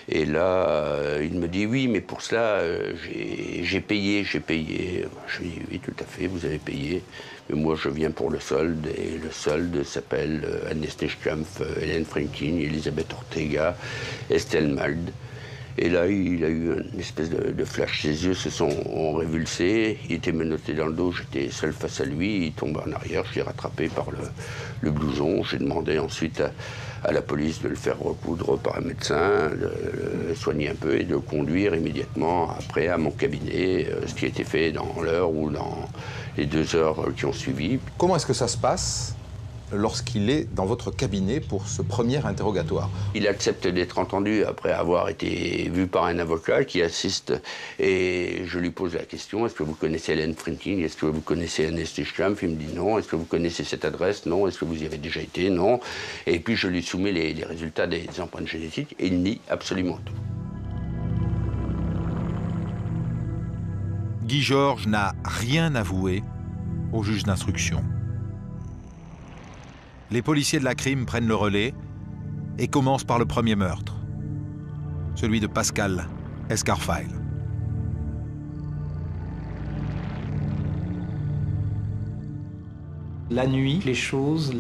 S: Et là, il me dit, oui, mais pour cela, j'ai payé. Je lui dis, oui, tout à fait, vous avez payé. Mais moi, je viens pour le solde, et le solde s'appelle Agnes Nischkampf, Hélène Franking, Elisabeth Ortega, Estelle Mald. Et là, il a eu une espèce de flash. Ses yeux se sont révulsés. Il était menotté dans le dos. J'étais seul face à lui. Il tombe en arrière. Je l'ai rattrapé par le blouson. J'ai demandé ensuite à la police de le faire recoudre par un médecin, de le soigner un peu et de le conduire immédiatement après à mon cabinet, ce qui a été fait dans l'heure ou dans les 2 heures qui ont suivi.
A: Comment est-ce que ça se passe lorsqu'il est dans votre cabinet pour ce premier interrogatoire? Il accepte d'être entendu après avoir été vu par un avocat qui assiste et je lui pose la question, est-ce que vous connaissez Hélène Franking? Est-ce que vous connaissez Agnes Nischkampf? Il me dit non. Est-ce que vous connaissez cette adresse? Non. Est-ce que vous y avez déjà été? Non. Et puis je lui soumets les résultats des empreintes génétiques et il nie absolument tout.
N: Guy Georges n'a rien avoué au juge d'instruction. Les policiers de la crime prennent le relais et commencent par le premier meurtre, celui de Pascal Escarfile.
E: La nuit, les choses,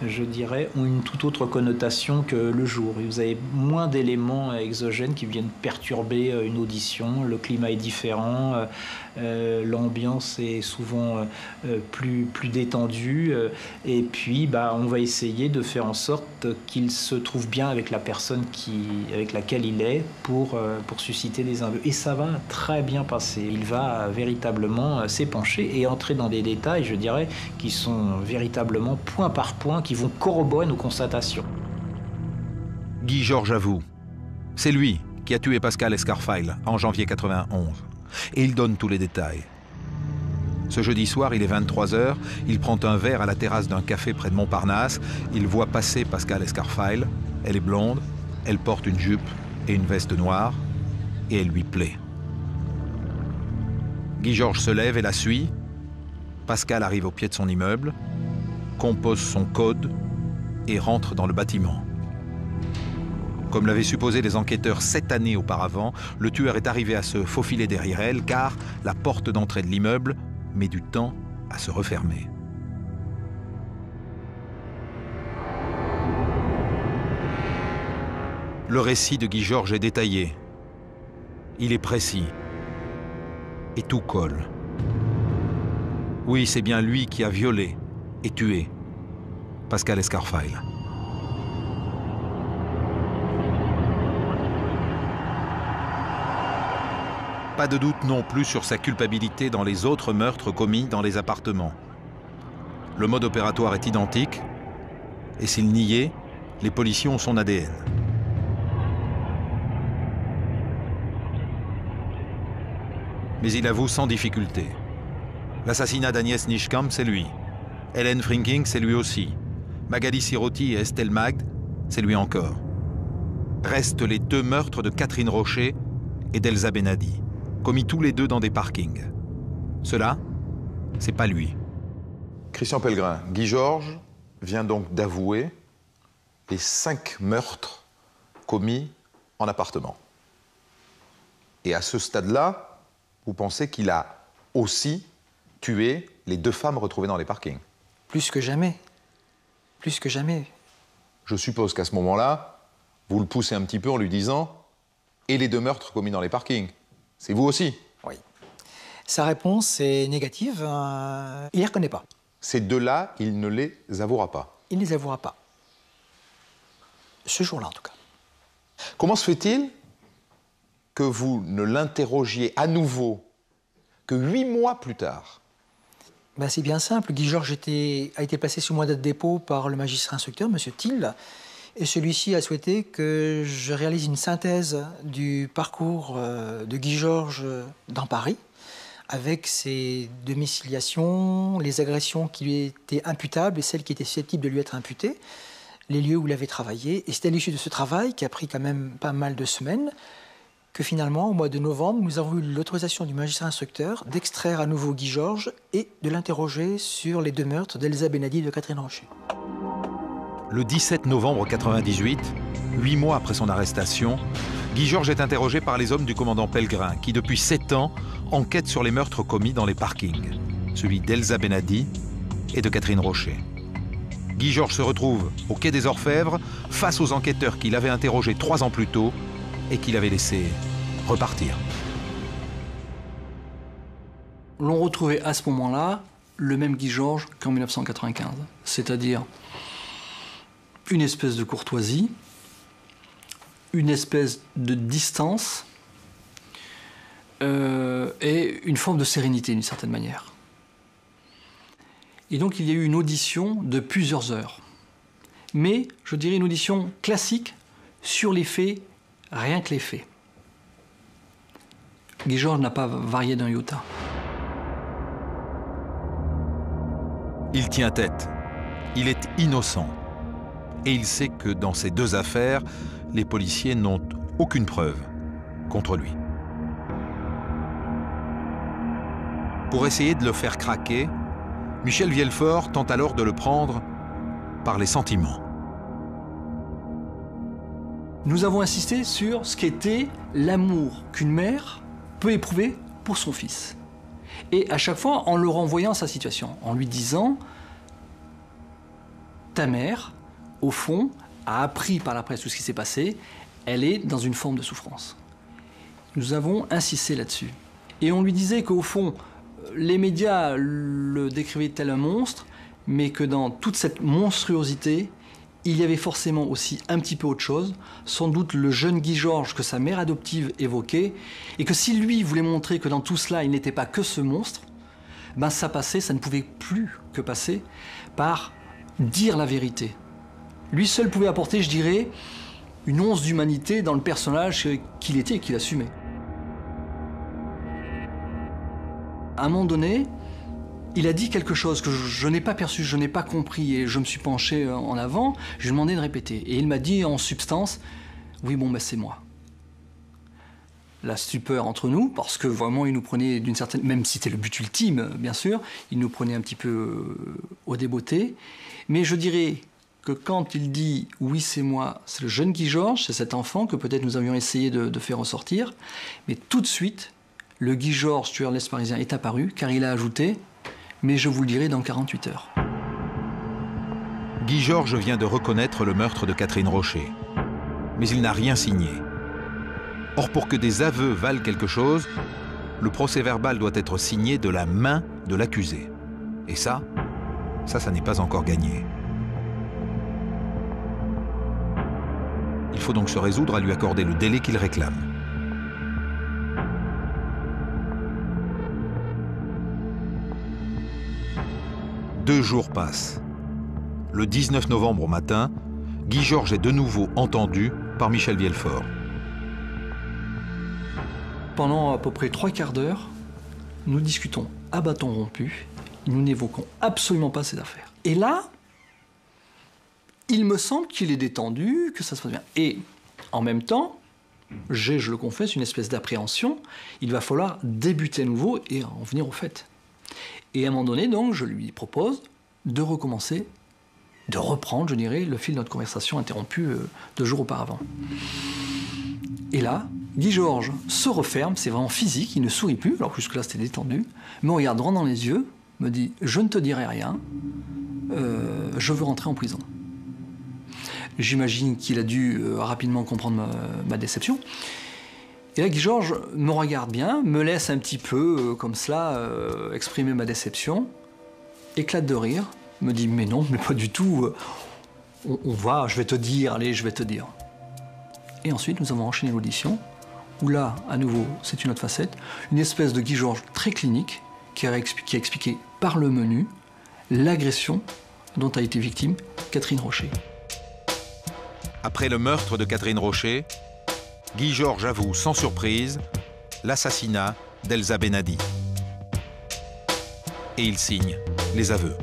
E: je dirais, ont une toute autre connotation que le jour. Vous avez moins d'éléments exogènes qui viennent perturber une audition. Le climat est différent, l'ambiance est souvent plus détendue. Et puis, on va essayer de faire en sorte qu'il se trouve bien avec la personne avec laquelle il est pour susciter des aveux. Et ça va très bien passer. Il va véritablement s'épancher et entrer dans des détails, je dirais, qui sont véritablement point par point, qui vont corroborer nos constatations.
N: Guy Georges avoue. C'est lui qui a tué Pascal Escarfile en janvier 91. Et il donne tous les détails. Ce jeudi soir, il est 23h, il prend un verre à la terrasse d'un café près de Montparnasse. Il voit passer Pascal Escarfile. Elle est blonde, elle porte une jupe et une veste noire, et elle lui plaît. Guy Georges se lève et la suit. Pascal arrive au pied de son immeuble, compose son code et rentre dans le bâtiment. Comme l'avaient supposé les enquêteurs 7 années auparavant, le tueur est arrivé à se faufiler derrière elle car la porte d'entrée de l'immeuble met du temps à se refermer. Le récit de Guy Georges est détaillé. Il est précis. Et tout colle. Oui, c'est bien lui qui a violé et tué Pascal Escarfile. Pas de doute non plus sur sa culpabilité dans les autres meurtres commis dans les appartements. Le mode opératoire est identique, et s'il niait, les policiers ont son ADN. Mais il avoue sans difficulté. L'assassinat d'Agnès Nischkampf, c'est lui. Hélène Franking, c'est lui aussi. Magali Sirotti et Estelle Magd, c'est lui encore. Restent les 2 meurtres de Catherine Rocher et d'Elsa Benadi, commis tous les 2 dans des parkings. Cela, c'est pas lui.
A: Christian Pellegrin, Guy Georges vient donc d'avouer les 5 meurtres commis en appartement. Et à ce stade-là, vous pensez qu'il a aussi tué les 2 femmes retrouvées dans les parkings?
P: Plus que jamais. Plus que jamais.
A: Je suppose qu'à ce moment-là, vous le poussez un petit peu en lui disant « Et les 2 meurtres commis dans les parkings, c'est vous aussi ?»
P: Oui. Sa réponse est négative. Il ne les reconnaît pas.
A: Ces 2-là, il ne les avouera pas.
P: Il ne les avouera pas. Ce jour-là, en tout cas.
A: Comment se fait-il que vous ne l'interrogiez à nouveau que 8 mois plus tard?
P: Ben, c'est bien simple. Guy Georges a été placé sous mandat de dépôt par le magistrat instructeur, M. Thill, et celui-ci a souhaité que je réalise une synthèse du parcours de Guy Georges dans Paris, avec ses domiciliations, les agressions qui lui étaient imputables et celles qui étaient susceptibles de lui être imputées, les lieux où il avait travaillé. Et c'est à l'issue de ce travail, qui a pris quand même pas mal de semaines, que finalement, au mois de novembre, nous avons eu l'autorisation du magistrat instructeur d'extraire à nouveau Guy Georges et de l'interroger sur les 2 meurtres d'Elsa Benadi et de Catherine Rocher.
N: Le 17 novembre 1998, 8 mois après son arrestation, Guy Georges est interrogé par les hommes du commandant Pellegrin, qui depuis 7 ans enquête sur les meurtres commis dans les parkings, celui d'Elsa Benadi et de Catherine Rocher. Guy Georges se retrouve au quai des Orfèvres face aux enquêteurs qu'il avait interrogés 3 ans plus tôt et qu'il avait laissé repartir.
G: L'on retrouvait à ce moment-là le même Guy Georges qu'en 1995, c'est-à-dire une espèce de courtoisie, une espèce de distance et une forme de sérénité d'une certaine manière. Et donc il y a eu une audition de plusieurs heures, mais je dirais une audition classique sur les faits, rien que les faits. Guy Georges n'a pas varié d'un iota.
N: Il tient tête. Il est innocent. Et il sait que dans ces 2 affaires, les policiers n'ont aucune preuve contre lui. Pour essayer de le faire craquer, Michel Vielfort tente alors de le prendre par les sentiments.
G: Nous avons insisté sur ce qu'était l'amour qu'une mère peut éprouver pour son fils. Et à chaque fois, en le renvoyant à sa situation, en lui disant « Ta mère, au fond, a appris par la presse tout ce qui s'est passé, elle est dans une forme de souffrance. » Nous avons insisté là-dessus. Et on lui disait qu'au fond, les médias le décrivaient tel un monstre, mais que dans toute cette monstruosité, il y avait forcément aussi un petit peu autre chose, sans doute le jeune Guy Georges que sa mère adoptive évoquait, et que si lui voulait montrer que dans tout cela, il n'était pas que ce monstre, ben ça ne pouvait plus que passer par dire la vérité. Lui seul pouvait apporter, je dirais, une once d'humanité dans le personnage qu'il était et qu'il assumait. À un moment donné, il a dit quelque chose que je n'ai pas perçu, je n'ai pas compris, et je me suis penché en avant, je lui ai demandé de répéter. Et il m'a dit en substance, « Oui, bon, ben c'est moi. » La stupeur entre nous, parce que vraiment il nous prenait d'une certaine... Même si c'était le but ultime, bien sûr, il nous prenait un petit peu au débeauté. Mais je dirais que quand il dit « Oui, c'est moi », c'est le jeune Guy Georges, c'est cet enfant que peut-être nous avions essayé de faire ressortir. Mais tout de suite, le Guy Georges, tueur de l'Est parisien, est apparu, car il a ajouté « Mais je vous le dirai dans 48 heures. »
N: Guy Georges vient de reconnaître le meurtre de Catherine Rocher. Mais il n'a rien signé. Or, pour que des aveux valent quelque chose, le procès-verbal doit être signé de la main de l'accusé. Et ça n'est pas encore gagné. Il faut donc se résoudre à lui accorder le délai qu'il réclame. Deux jours passent. Le 19 novembre au matin, Guy Georges est de nouveau entendu par Michel Vielfort.
G: Pendant à peu près 3/4 d'heure, nous discutons à bâton rompu, nous n'évoquons absolument pas ces affaires. Et là, il me semble qu'il est détendu, que ça se passe bien. Et en même temps, j'ai, je le confesse, une espèce d'appréhension. Il va falloir débuter à nouveau et en venir au fait. Et à un moment donné, donc, je lui propose de recommencer, de reprendre, je dirais, le fil de notre conversation interrompue 2 jours auparavant. Et là, Guy Georges se referme, c'est vraiment physique, il ne sourit plus, alors jusque-là c'était détendu, me regarde droit dans les yeux, me dit « Je ne te dirai rien, je veux rentrer en prison ». J'imagine qu'il a dû rapidement comprendre ma déception. Et là, Guy Georges me regarde bien, me laisse un petit peu, comme cela, exprimer ma déception, éclate de rire, me dit « Mais non, mais pas du tout, on va, je vais te dire, allez, je vais te dire ». Et ensuite, nous avons enchaîné l'audition, où là, à nouveau, c'est une autre facette, une espèce de Guy Georges très clinique, qui a expliqué par le menu l'agression dont a été victime Catherine Rocher.
N: Après le meurtre de Catherine Rocher, Guy Georges avoue sans surprise l'assassinat d'Elsa Benadi. Et il signe les aveux.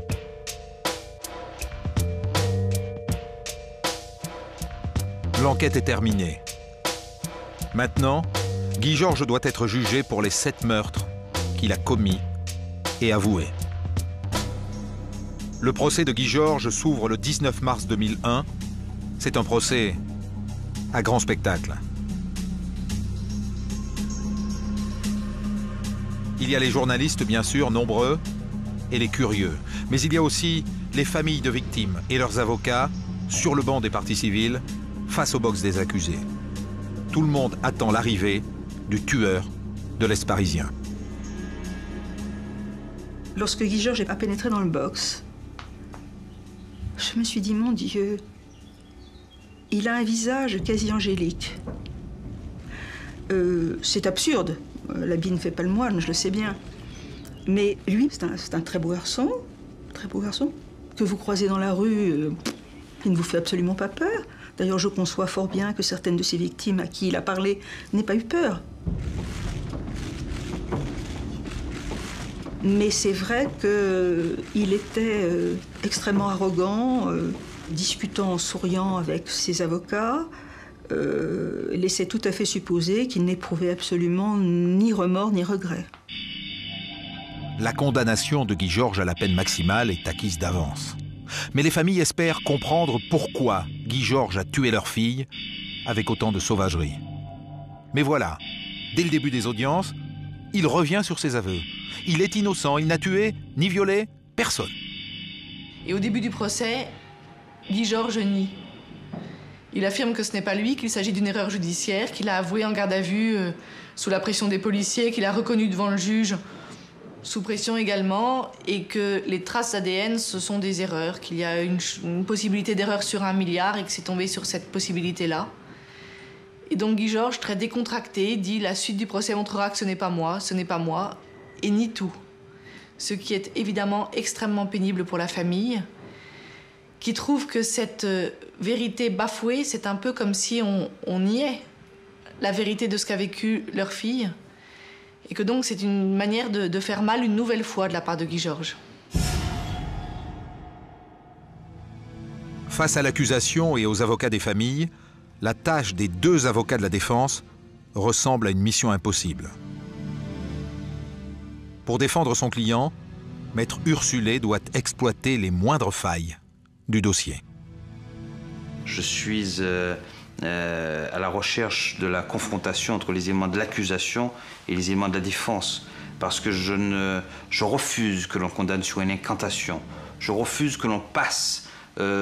N: L'enquête est terminée. Maintenant, Guy Georges doit être jugé pour les 7 meurtres qu'il a commis et avoués. Le procès de Guy Georges s'ouvre le 19 mars 2001. C'est un procès à grand spectacle. Il y a les journalistes, bien sûr, nombreux, et les curieux. Mais il y a aussi les familles de victimes et leurs avocats sur le banc des parties civiles, face au box des accusés. Tout le monde attend l'arrivée du tueur de l'Est parisien.
L: Lorsque Guy Georges a pénétré dans le box, je me suis dit, mon Dieu, il a un visage quasi angélique. C'est absurde. L'habit ne fait pas le moine, je le sais bien. Mais lui, c'est un très beau garçon, que vous croisez dans la rue, il ne vous fait absolument pas peur. D'ailleurs, je conçois fort bien que certaines de ces victimes à qui il a parlé n'aient pas eu peur. Mais c'est vrai qu'il était extrêmement arrogant, discutant en souriant avec ses avocats, laissait tout à fait supposer qu'il n'éprouvait absolument ni remords ni regrets.
N: La condamnation de Guy Georges à la peine maximale est acquise d'avance. Mais les familles espèrent comprendre pourquoi Guy Georges a tué leur fille avec autant de sauvagerie. Mais voilà, dès le début des audiences, il revient sur ses aveux. Il est innocent, il n'a tué ni violé personne.
I: Et au début du procès, Guy Georges nie. Il affirme que ce n'est pas lui, qu'il s'agit d'une erreur judiciaire, qu'il a avoué en garde à vue sous la pression des policiers, qu'il a reconnu devant le juge sous pression également, et que les traces ADN, ce sont des erreurs, qu'il y a une possibilité d'erreur sur 1 milliard et que c'est tombé sur cette possibilité-là. Et donc Guy Georges, très décontracté, dit « La suite du procès montrera que ce n'est pas moi, et nie tout. Ce qui est évidemment extrêmement pénible pour la famille, qui trouve que cette vérité bafouée, c'est un peu comme si on niait la vérité de ce qu'a vécu leur fille, et que donc c'est une manière de faire mal une nouvelle fois de la part de Guy Georges.
N: Face à l'accusation et aux avocats des familles, la tâche des 2 avocats de la défense ressemble à une mission impossible. Pour défendre son client, Maître Ursulé doit exploiter les moindres failles du dossier.
X: Je suis à la recherche de la confrontation entre les éléments de l'accusation et les éléments de la défense, parce que je refuse que l'on condamne sur une incantation. Je refuse que l'on passe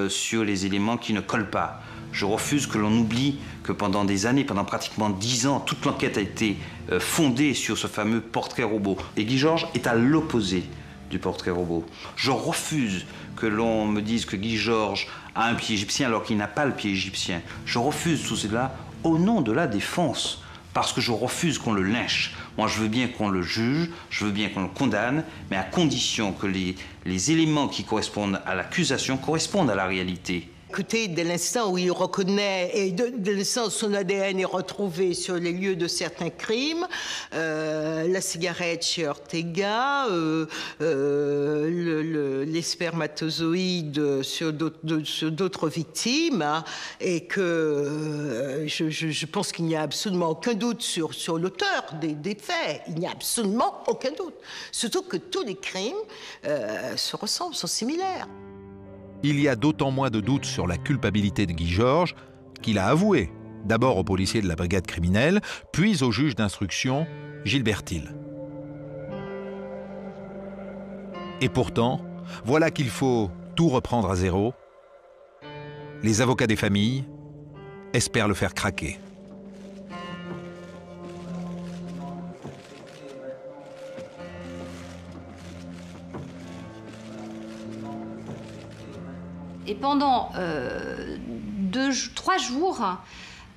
X: sur les éléments qui ne collent pas. Je refuse que l'on oublie que pendant des années, pendant pratiquement 10 ans, toute l'enquête a été fondée sur ce fameux portrait robot. Et Guy Georges est à l'opposé du portrait robot. Je refuse que l'on me dise que Guy Georges a un pied égyptien alors qu'il n'a pas le pied égyptien. Je refuse tout cela au nom de la défense, parce que je refuse qu'on le lynche. Moi, je veux bien qu'on le juge, je veux bien qu'on le condamne, mais à condition que les éléments qui correspondent à l'accusation correspondent à la réalité.
J: Écoutez, dès l'instant où il reconnaît, et dès l'instant où son ADN est retrouvé sur les lieux de certains crimes, la cigarette chez Ortega, les les spermatozoïdes sur d'autres victimes, hein, et que je pense qu'il n'y a absolument aucun doute sur l'auteur des faits. Il n'y a absolument aucun doute. Surtout que tous les crimes se ressemblent, sont similaires.
N: Il y a d'autant moins de doutes sur la culpabilité de Guy Georges qu'il a avoué, d'abord au policier de la brigade criminelle, puis au juge d'instruction Gilbert Thill. Et pourtant, voilà qu'il faut tout reprendre à zéro. Les avocats des familles espèrent le faire craquer.
D: Et pendant 3 jours,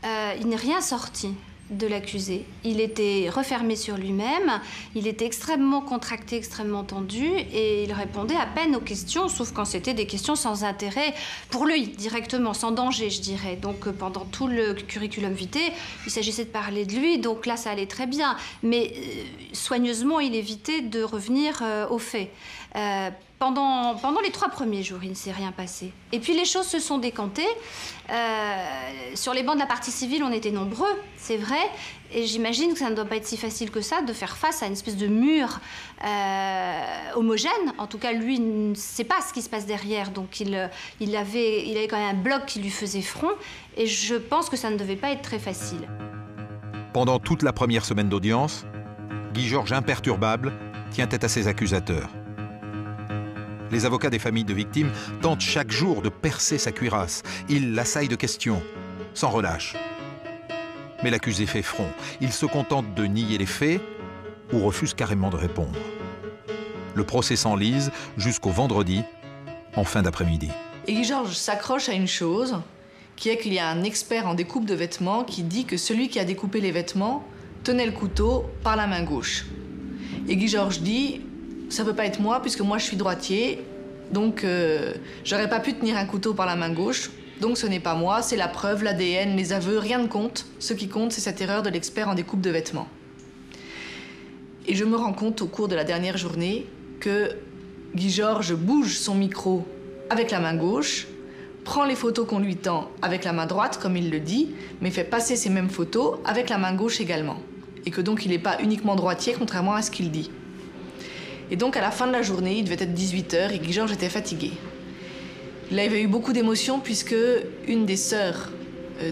D: il n'est rien sorti de l'accusé. Il était refermé sur lui-même, il était extrêmement contracté, extrêmement tendu, et il répondait à peine aux questions, sauf quand c'était des questions sans intérêt pour lui, directement, sans danger, je dirais. Donc pendant tout le curriculum vitae, il s'agissait de parler de lui, donc là ça allait très bien. Mais soigneusement, il évitait de revenir aux faits. Pendant les 3 premiers jours, il ne s'est rien passé. Et puis les choses se sont décantées. Sur les bancs de la partie civile, on était nombreux, c'est vrai. Et j'imagine que ça ne doit pas être si facile que ça de faire face à une espèce de mur homogène. En tout cas, lui ne sait pas ce qui se passe derrière. Donc il avait quand même un bloc qui lui faisait front. Et je pense que ça ne devait pas être très facile.
N: Pendant toute la première semaine d'audience, Guy Georges imperturbable tient tête à ses accusateurs. Les avocats des familles de victimes tentent chaque jour de percer sa cuirasse. Ils l'assaillent de questions, sans relâche. Mais l'accusé fait front. Il se contente de nier les faits ou refuse carrément de répondre. Le procès s'enlise jusqu'au vendredi, en fin d'après-midi.
F: Et Guy Georges s'accroche à une chose, qui est qu'il y a un expert en découpe de vêtements qui dit que celui qui a découpé les vêtements tenait le couteau par la main gauche. Et Guy Georges dit... Ça peut pas être moi, puisque moi je suis droitier, donc j'aurais pas pu tenir un couteau par la main gauche, donc ce n'est pas moi, c'est la preuve, l'ADN, les aveux, rien ne compte. Ce qui compte, c'est cette erreur de l'expert en découpe de vêtements. Et je me rends compte au cours de la dernière journée que Guy Georges bouge son micro avec la main gauche, prend les photos qu'on lui tend avec la main droite, comme il le dit, mais fait passer ces mêmes photos avec la main gauche également. Et que donc il n'est pas uniquement droitier, contrairement à ce qu'il dit. Et donc, à la fin de la journée, il devait être 18h et Guy Georges était fatigué. Il avait eu beaucoup d'émotions puisque une des sœurs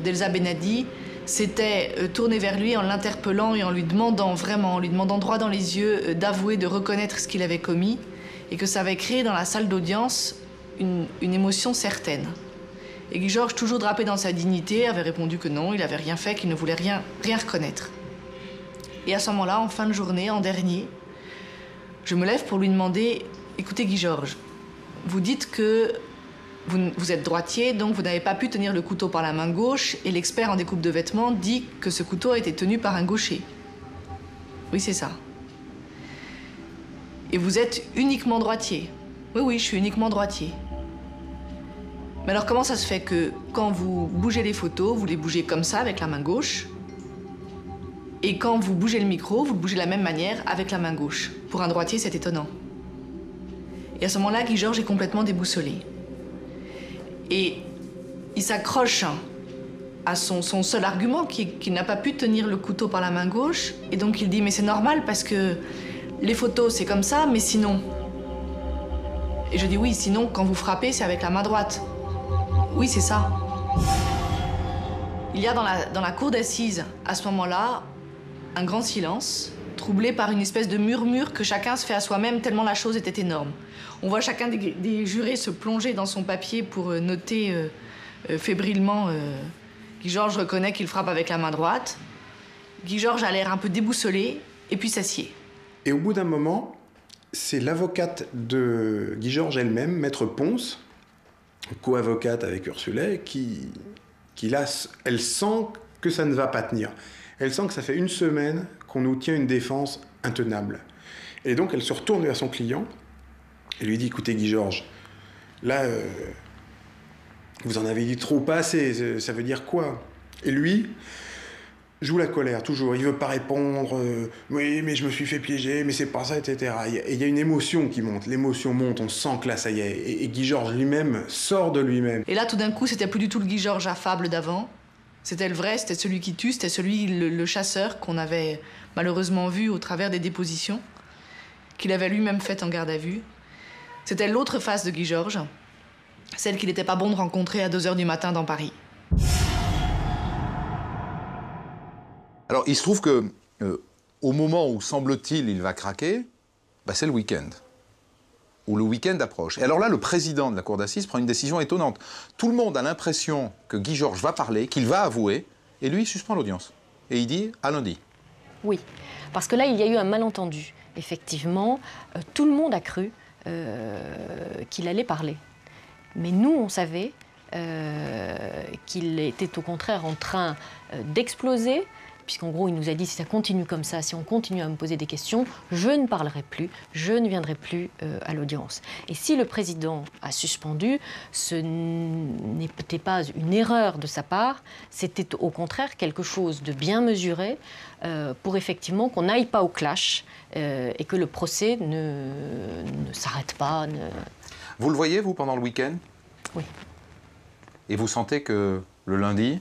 F: d'Elsa Benadi s'était tournée vers lui en l'interpellant et en lui demandant vraiment, en lui demandant droit dans les yeux, d'avouer, de reconnaître ce qu'il avait commis et que ça avait créé dans la salle d'audience une émotion certaine. Et Guy Georges, toujours drapé dans sa dignité, avait répondu que non, il n'avait rien fait, qu'il ne voulait rien reconnaître. Et à ce moment-là, en fin de journée, en dernier, je me lève pour lui demander « Écoutez Guy Georges, vous dites que vous êtes droitier, donc vous n'avez pas pu tenir le couteau par la main gauche et l'expert en découpe de vêtements dit que ce couteau a été tenu par un gaucher. Oui, c'est ça. Et vous êtes uniquement droitier. Oui, je suis uniquement droitier. Mais alors comment ça se fait que quand vous bougez les photos, vous les bougez comme ça avec la main gauche ? Et quand vous bougez le micro, vous le bougez de la même manière avec la main gauche. Pour un droitier, c'est étonnant. Et à ce moment-là, Guy Georges est complètement déboussolé. Et il s'accroche à son seul argument, qu'il n'a pas pu tenir le couteau par la main gauche. Et donc il dit, mais c'est normal parce que les photos, c'est comme ça, mais sinon... Et je dis, oui, sinon, quand vous frappez, c'est avec la main droite. Oui, c'est ça. Il y a dans la cour d'assises, à ce moment-là, un grand silence, troublé par une espèce de murmure que chacun se fait à soi-même tellement la chose était énorme. On voit chacun des jurés se plonger dans son papier pour noter fébrilement. Guy Georges reconnaît qu'il frappe avec la main droite. Guy Georges a l'air un peu déboussolé et puis s'assied.
K: Et au bout d'un moment, c'est l'avocate de Guy Georges elle-même, Maître Ponce, co-avocate avec Ursulet, qui là, elle sent que ça ne va pas tenir. Elle sent que ça fait 1 semaine qu'on nous tient une défense intenable. Et donc, elle se retourne vers son client et lui dit, écoutez, Guy Georges, là, vous en avez dit trop, pas assez, ça veut dire quoi? Et lui, joue la colère, toujours. Il veut pas répondre. Oui, mais je me suis fait piéger, mais c'est pas ça, etc. Et il y a une émotion qui monte. L'émotion monte, on sent que là, ça y est. Et Guy Georges lui-même sort de lui-même.
F: Et là, tout d'un coup, c'était plus du tout le Guy Georges affable d'avant. C'était le vrai, c'était celui qui tue, c'était celui, le chasseur qu'on avait malheureusement vu au travers des dépositions, qu'il avait lui-même faites en garde à vue. C'était l'autre face de Guy Georges, celle qu'il n'était pas bon de rencontrer à 2h du matin dans Paris.
A: Alors, il se trouve que, au moment où, semble-t-il, il va craquer, c'est le week-end. Où le week-end approche. Et alors là, le président de la cour d'assises prend une décision étonnante. Tout le monde a l'impression que Guy Georges va parler, qu'il va avouer, et lui, il suspend l'audience. Et il dit à lundi.
M: Oui, parce que là, il y a eu un malentendu. Effectivement, tout le monde a cru qu'il allait parler. Mais nous, on savait qu'il était au contraire en train d'exploser, puisqu'en gros, il nous a dit, si ça continue comme ça, si on continue à me poser des questions, je ne parlerai plus, je ne viendrai plus à l'audience. Et si le président a suspendu, ce n'était pas une erreur de sa part, c'était au contraire quelque chose de bien mesuré pour effectivement qu'on n'aille pas au clash et que le procès ne s'arrête pas.
A: Vous le voyez, vous, pendant le week-end?
M: Oui.
A: Et vous sentez que le lundi...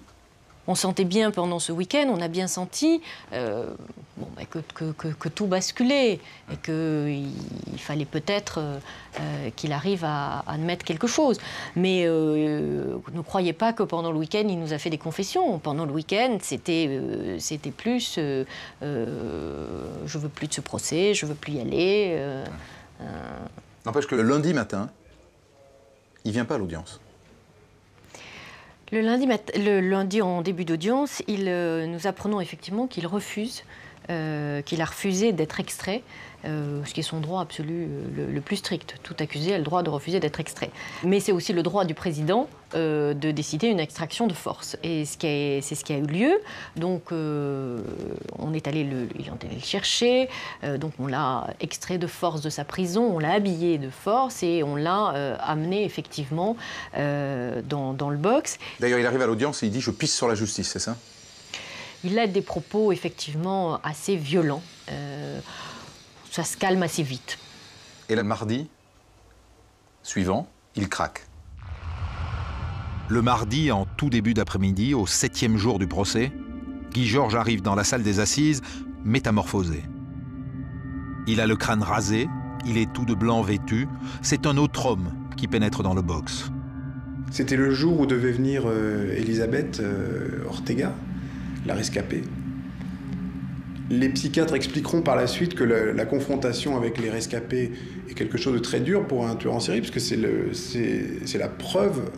M: On sentait bien pendant ce week-end, on a bien senti que tout basculait et qu'il fallait peut-être qu'il arrive à admettre quelque chose. Mais ne croyez pas que pendant le week-end, il nous a fait des confessions. Pendant le week-end, c'était plus je veux plus de ce procès, je veux plus y aller.
A: N'empêche que le lundi matin, il ne vient pas à l'audience.
M: Le lundi en début d'audience, nous apprenons effectivement qu'il refuse, qu'il a refusé d'être extrait, ce qui est son droit absolu le plus strict. Tout accusé a le droit de refuser d'être extrait. Mais c'est aussi le droit du président de décider une extraction de force. Et c'est ce qui a eu lieu. Donc on est allé le chercher, donc on l'a extrait de force de sa prison, on l'a habillé de force et on l'a amené effectivement dans le box.
A: D'ailleurs, il arrive à l'audience et il dit « je pisse sur la justice », c'est ça?
M: Il a des propos effectivement assez violents. Ça se calme assez vite.
A: Et le mardi suivant, il craque. Le mardi, en tout début d'après-midi, au 7e jour du procès, Guy Georges arrive dans la salle des assises, métamorphosé. Il a le crâne rasé, il est tout de blanc vêtu. C'est un autre homme qui pénètre dans le box.
K: C'était le jour où devait venir Elisabeth Ortega, la rescapée. Les psychiatres expliqueront par la suite que la confrontation avec les rescapés est quelque chose de très dur pour un tueur en série, parce que c'est la preuve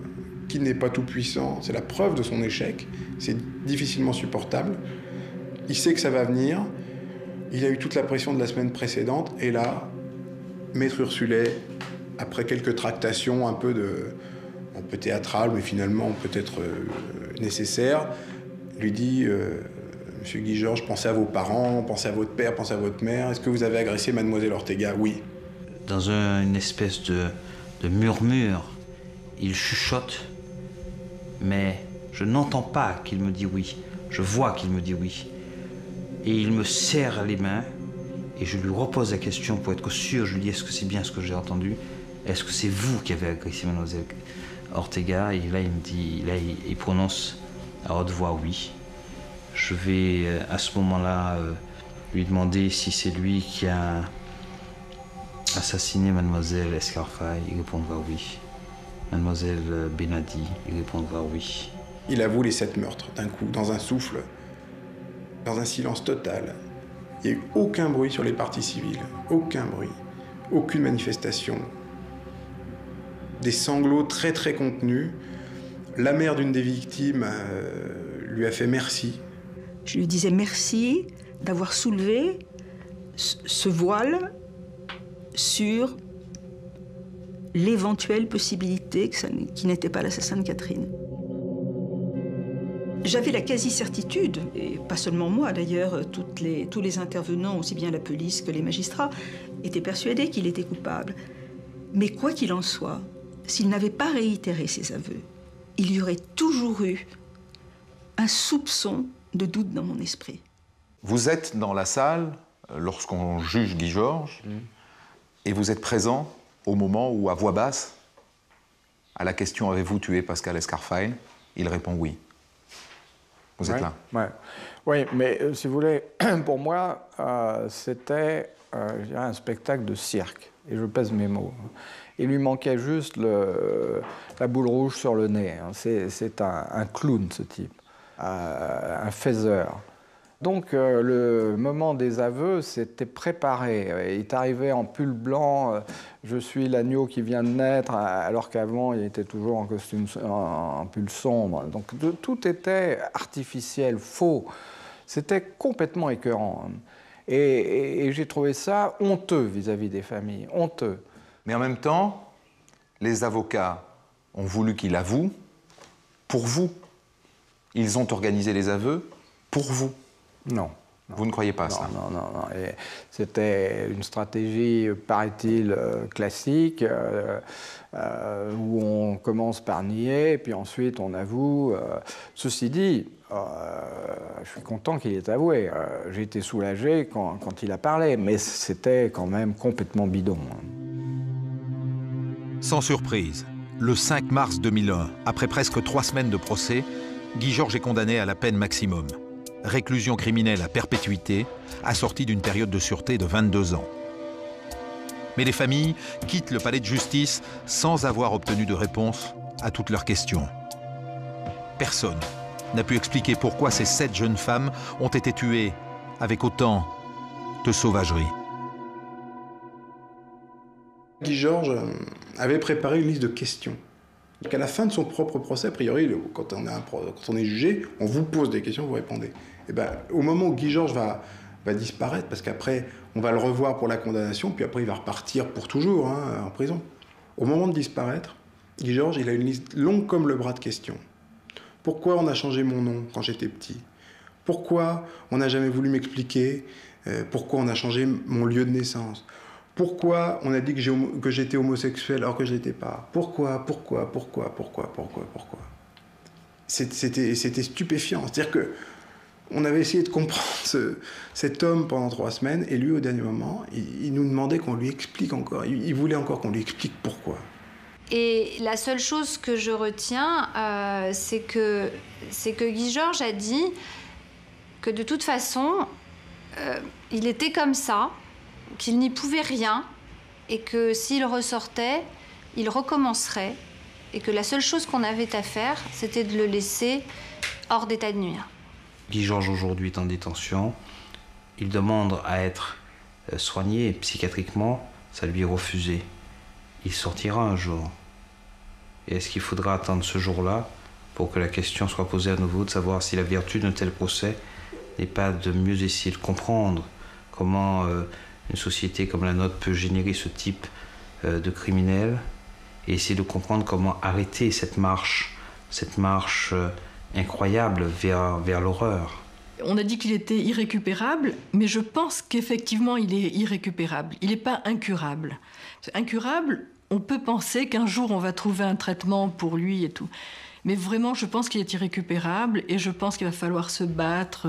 K: qu'il n'est pas tout puissant, c'est la preuve de son échec, c'est difficilement supportable. Il sait que ça va venir, il a eu toute la pression de la semaine précédente, et là, Maître Ursulet, après quelques tractations un peu théâtrales, mais finalement peut-être nécessaires, lui dit Monsieur Guy Georges, pensez à vos parents, pensez à votre père, pensez à votre mère. Est-ce que vous avez agressé Mademoiselle Ortega? Oui.
O: Dans une espèce de murmure, il chuchote, mais je n'entends pas qu'il me dit oui. Je vois qu'il me dit oui. Et il me serre les mains et je lui repose la question pour être sûr. Je lui dis, est-ce que c'est bien ce que j'ai entendu? Est-ce que c'est vous qui avez agressé Mademoiselle Ortega? Et là, il me dit, là, il prononce à haute voix oui. Je vais à ce moment-là lui demander si c'est lui qui a assassiné Mademoiselle Escarfaille. Il répondra oui. Mademoiselle Benadi, il répondra oui.
K: Il avoue les 7 meurtres d'un coup, dans un souffle, dans un silence total. Il n'y a eu aucun bruit sur les parties civiles, aucun bruit, aucune manifestation. Des sanglots très très contenus. La mère d'une des victimes lui a fait merci.
L: Je lui disais merci d'avoir soulevé ce voile sur l'éventuelle possibilité qu'il n'était pas l'assassin de Catherine. J'avais la quasi-certitude, et pas seulement moi d'ailleurs, tous les intervenants, aussi bien la police que les magistrats, étaient persuadés qu'il était coupable. Mais quoi qu'il en soit, s'il n'avait pas réitéré ses aveux, il y aurait toujours eu un soupçon de doute dans mon esprit.
A: Vous êtes dans la salle lorsqu'on juge Guy Georges et vous êtes présent au moment où, à voix basse, à la question « Avez-vous tué Pascal Escarfeil ?», il répond « oui ». Vous êtes là.
B: Oui, mais si vous voulez, pour moi, c'était un spectacle de cirque. Et je pèse mes mots. Il lui manquait juste la boule rouge sur le nez. C'est un clown, ce type. Un faiseur. Donc, le moment des aveux, c'était préparé. Il est arrivé en pull blanc, je suis l'agneau qui vient de naître, alors qu'avant, il était toujours en costume, en pull sombre. Donc, tout était artificiel, faux. C'était complètement écœurant. Et j'ai trouvé ça honteux vis-à-vis des familles, honteux.
A: Mais en même temps, les avocats ont voulu qu'il avoue pour vous. Ils ont organisé les aveux pour vous.
B: Non.
A: Vous ne croyez pas ça?
B: Non. C'était une stratégie, paraît-il, classique, où on commence par nier, puis ensuite on avoue. Ceci dit, je suis content qu'il ait avoué. J'ai été soulagé quand il a parlé, mais c'était quand même complètement bidon.
N: Sans surprise, le 5 mars 2001, après presque 3 semaines de procès, Guy Georges est condamné à la peine maximum. Réclusion criminelle à perpétuité, assortie d'une période de sûreté de 22 ans. Mais les familles quittent le palais de justice sans avoir obtenu de réponse à toutes leurs questions. Personne n'a pu expliquer pourquoi ces 7 jeunes femmes ont été tuées avec autant de sauvagerie.
K: Guy Georges avait préparé une liste de questions. À la fin de son propre procès, a priori, quand on est jugé, on vous pose des questions, vous répondez. Et ben, au moment où Guy Georges va disparaître, parce qu'après, on va le revoir pour la condamnation, puis après, il va repartir pour toujours en prison. Au moment de disparaître, Guy Georges, il a une liste longue comme le bras de questions. Pourquoi on a changé mon nom quand j'étais petit? Pourquoi on n'a jamais voulu m'expliquer pourquoi on a changé mon lieu de naissance? Pourquoi on a dit que j'étais homosexuel alors que je ne l'étais pas? Pourquoi? C'était stupéfiant. C'est-à-dire qu'on avait essayé de comprendre cet homme pendant 3 semaines, et lui, au dernier moment, il nous demandait qu'on lui explique encore. Il voulait encore qu'on lui explique pourquoi.
D: Et la seule chose que je retiens, c'est que Guy Georges a dit que de toute façon, il était comme ça, qu'il n'y pouvait rien, et que s'il ressortait, il recommencerait, et que la seule chose qu'on avait à faire, c'était de le laisser hors d'état de nuire.
O: Guy Georges aujourd'hui est en détention. Il demande à être soigné psychiatriquement, ça lui est refusé. Il sortira un jour. Et est-ce qu'il faudra attendre ce jour-là pour que la question soit posée à nouveau, de savoir si la vertu d'un tel procès n'est pas de mieux essayer de comprendre comment une société comme la nôtre peut générer ce type de criminels, et essayer de comprendre comment arrêter cette marche incroyable vers l'horreur.
I: On a dit qu'il était irrécupérable, mais je pense qu'effectivement il est irrécupérable. Il n'est pas incurable. Incurable, on peut penser qu'un jour on va trouver un traitement pour lui et tout. Mais vraiment, je pense qu'il est irrécupérable, et je pense qu'il va falloir se battre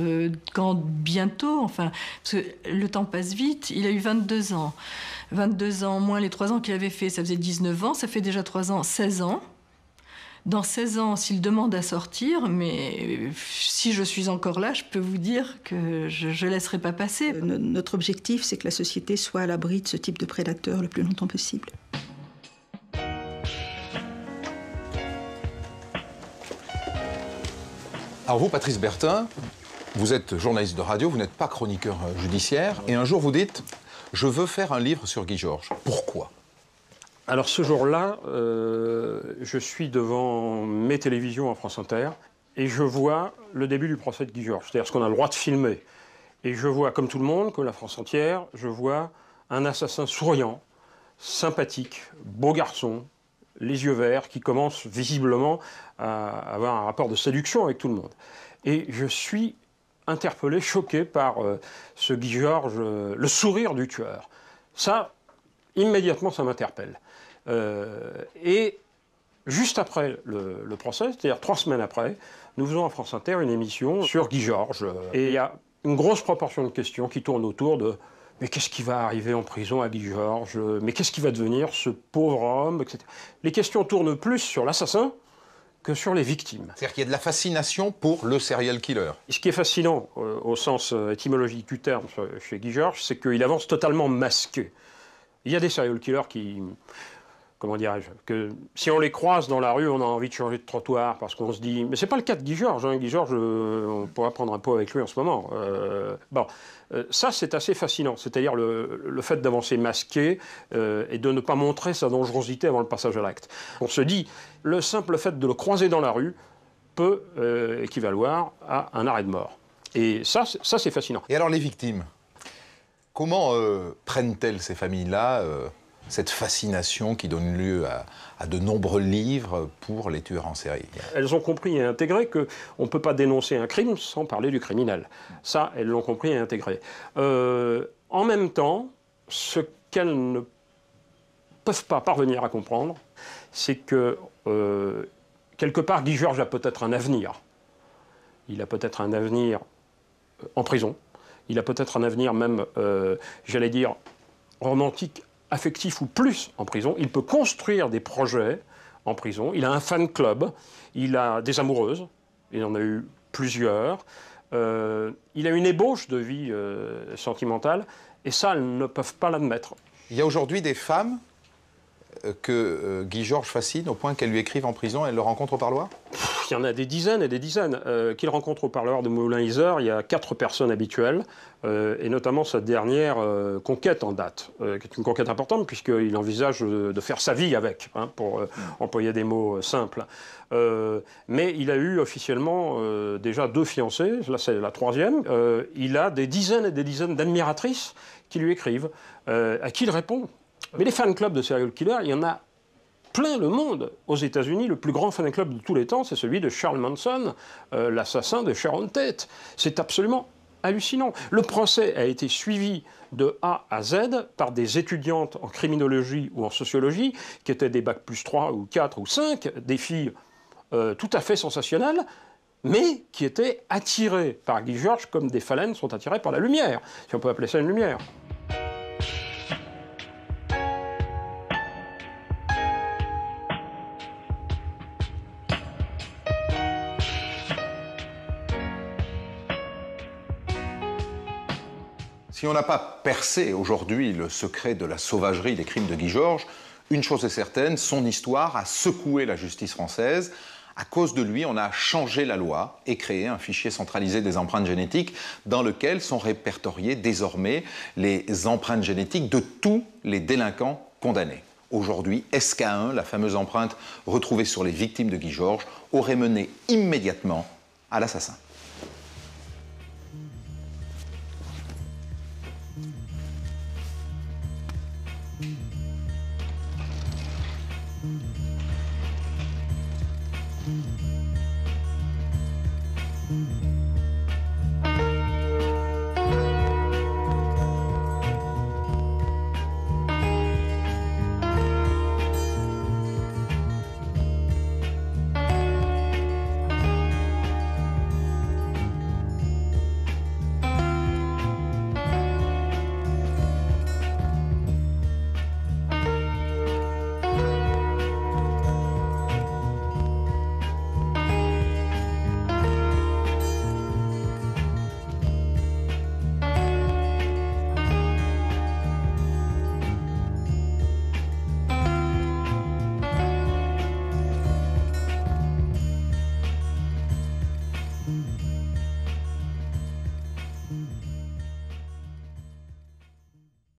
I: bientôt, enfin, parce que le temps passe vite. Il a eu 22 ans. 22 ans moins les 3 ans qu'il avait fait, ça faisait 19 ans, ça fait déjà 3 ans, 16 ans. Dans 16 ans, s'il demande à sortir, mais si je suis encore là, je peux vous dire que je ne laisserai pas passer.
L: Notre objectif, c'est que la société soit à l'abri de ce type de prédateur le plus longtemps possible.
A: Alors vous, Patrice Bertin, vous êtes journaliste de radio, vous n'êtes pas chroniqueur judiciaire, et un jour vous dites « Je veux faire un livre sur Guy Georges ». Pourquoi?
Q: Alors ce jour-là, je suis devant mes télévisions à France Inter, et je vois le début du procès de Guy Georges, c'est-à-dire ce qu'on a le droit de filmer. Et je vois, comme tout le monde, comme la France entière, je vois un assassin souriant, sympathique, beau garçon, les yeux verts, qui commence visiblement à avoir un rapport de séduction avec tout le monde. Et je suis interpellé, choqué par ce Guy Georges, le sourire du tueur. Ça, immédiatement, ça m'interpelle. Et juste juste après le procès, c'est-à-dire 3 semaines après, nous faisons à France Inter une émission sur Guy Georges. Et il y a une grosse proportion de questions qui tournent autour de « mais qu'est-ce qui va arriver en prison à Guy Georges ? Mais qu'est-ce qui va devenir ce pauvre homme ?» etc. Les questions tournent plus sur l'assassin que sur les victimes.
A: C'est-à-dire qu'il y a de la fascination pour le serial killer.
Q: Ce qui est fascinant, au sens étymologique du terme, chez Guy Georges, c'est qu'il avance totalement masqué. Il y a des serial killers qui... Comment dirais-je, que si on les croise dans la rue, on a envie de changer de trottoir parce qu'on se dit... Mais c'est pas le cas de Guy Georges. Guy Georges, on pourra prendre un pot avec lui en ce moment. Ça, c'est assez fascinant. C'est-à-dire le fait d'avancer masqué et de ne pas montrer sa dangerosité avant le passage à l'acte. On se dit, le simple fait de le croiser dans la rue peut équivaloir à un arrêt de mort. Et ça c'est fascinant.
A: Et alors les victimes, comment prennent-elles ces familles-là cette fascination qui donne lieu à de nombreux livres pour les tueurs en série?
Q: Elles ont compris et intégré qu'on ne peut pas dénoncer un crime sans parler du criminel. Ça, elles l'ont compris et intégré. En même temps, ce qu'elles ne peuvent pas parvenir à comprendre, c'est que, quelque part, Guy Georges a peut-être un avenir. Il a peut-être un avenir en prison. Il a peut-être un avenir même, j'allais dire, romantique, affectif ou plus en prison. Il peut construire des projets en prison. Il a un fan club. Il a des amoureuses. Il en a eu plusieurs. Il a une ébauche de vie sentimentale. Et ça, elles ne peuvent pas l'admettre.
A: Il y a aujourd'hui des femmes que Guy Georges fascine au point qu'elles lui écrivent en prison et elles le rencontrent au parloir?
Q: Il y en a des dizaines et des dizaines. Qu'il rencontre au parloir de Moulin-Isère, il y a 4 personnes habituelles, et notamment sa dernière conquête en date, qui est une conquête importante puisqu'il envisage de faire sa vie avec, pour employer des mots simples. Mais il a eu officiellement déjà 2 fiancées, là c'est la 3e. Il a des dizaines et des dizaines d'admiratrices qui lui écrivent, à qui il répond. Mais les fan clubs de serial killers, il y en a plein le monde. Aux États-Unis, le plus grand fan club de tous les temps, c'est celui de Charles Manson, l'assassin de Sharon Tate. C'est absolument hallucinant. Le procès a été suivi de A à Z par des étudiantes en criminologie ou en sociologie, qui étaient des bac plus 3 ou 4 ou 5, des filles tout à fait sensationnelles, mais qui étaient attirées par Guy Georges comme des phalènes sont attirées par la lumière, si on peut appeler ça une lumière.
A: Si on n'a pas percé aujourd'hui le secret de la sauvagerie des crimes de Guy Georges, une chose est certaine, son histoire a secoué la justice française. À cause de lui, on a changé la loi et créé un fichier centralisé des empreintes génétiques dans lequel sont répertoriées désormais les empreintes génétiques de tous les délinquants condamnés. Aujourd'hui, SK1, la fameuse empreinte retrouvée sur les victimes de Guy Georges, aurait mené immédiatement à l'assassin.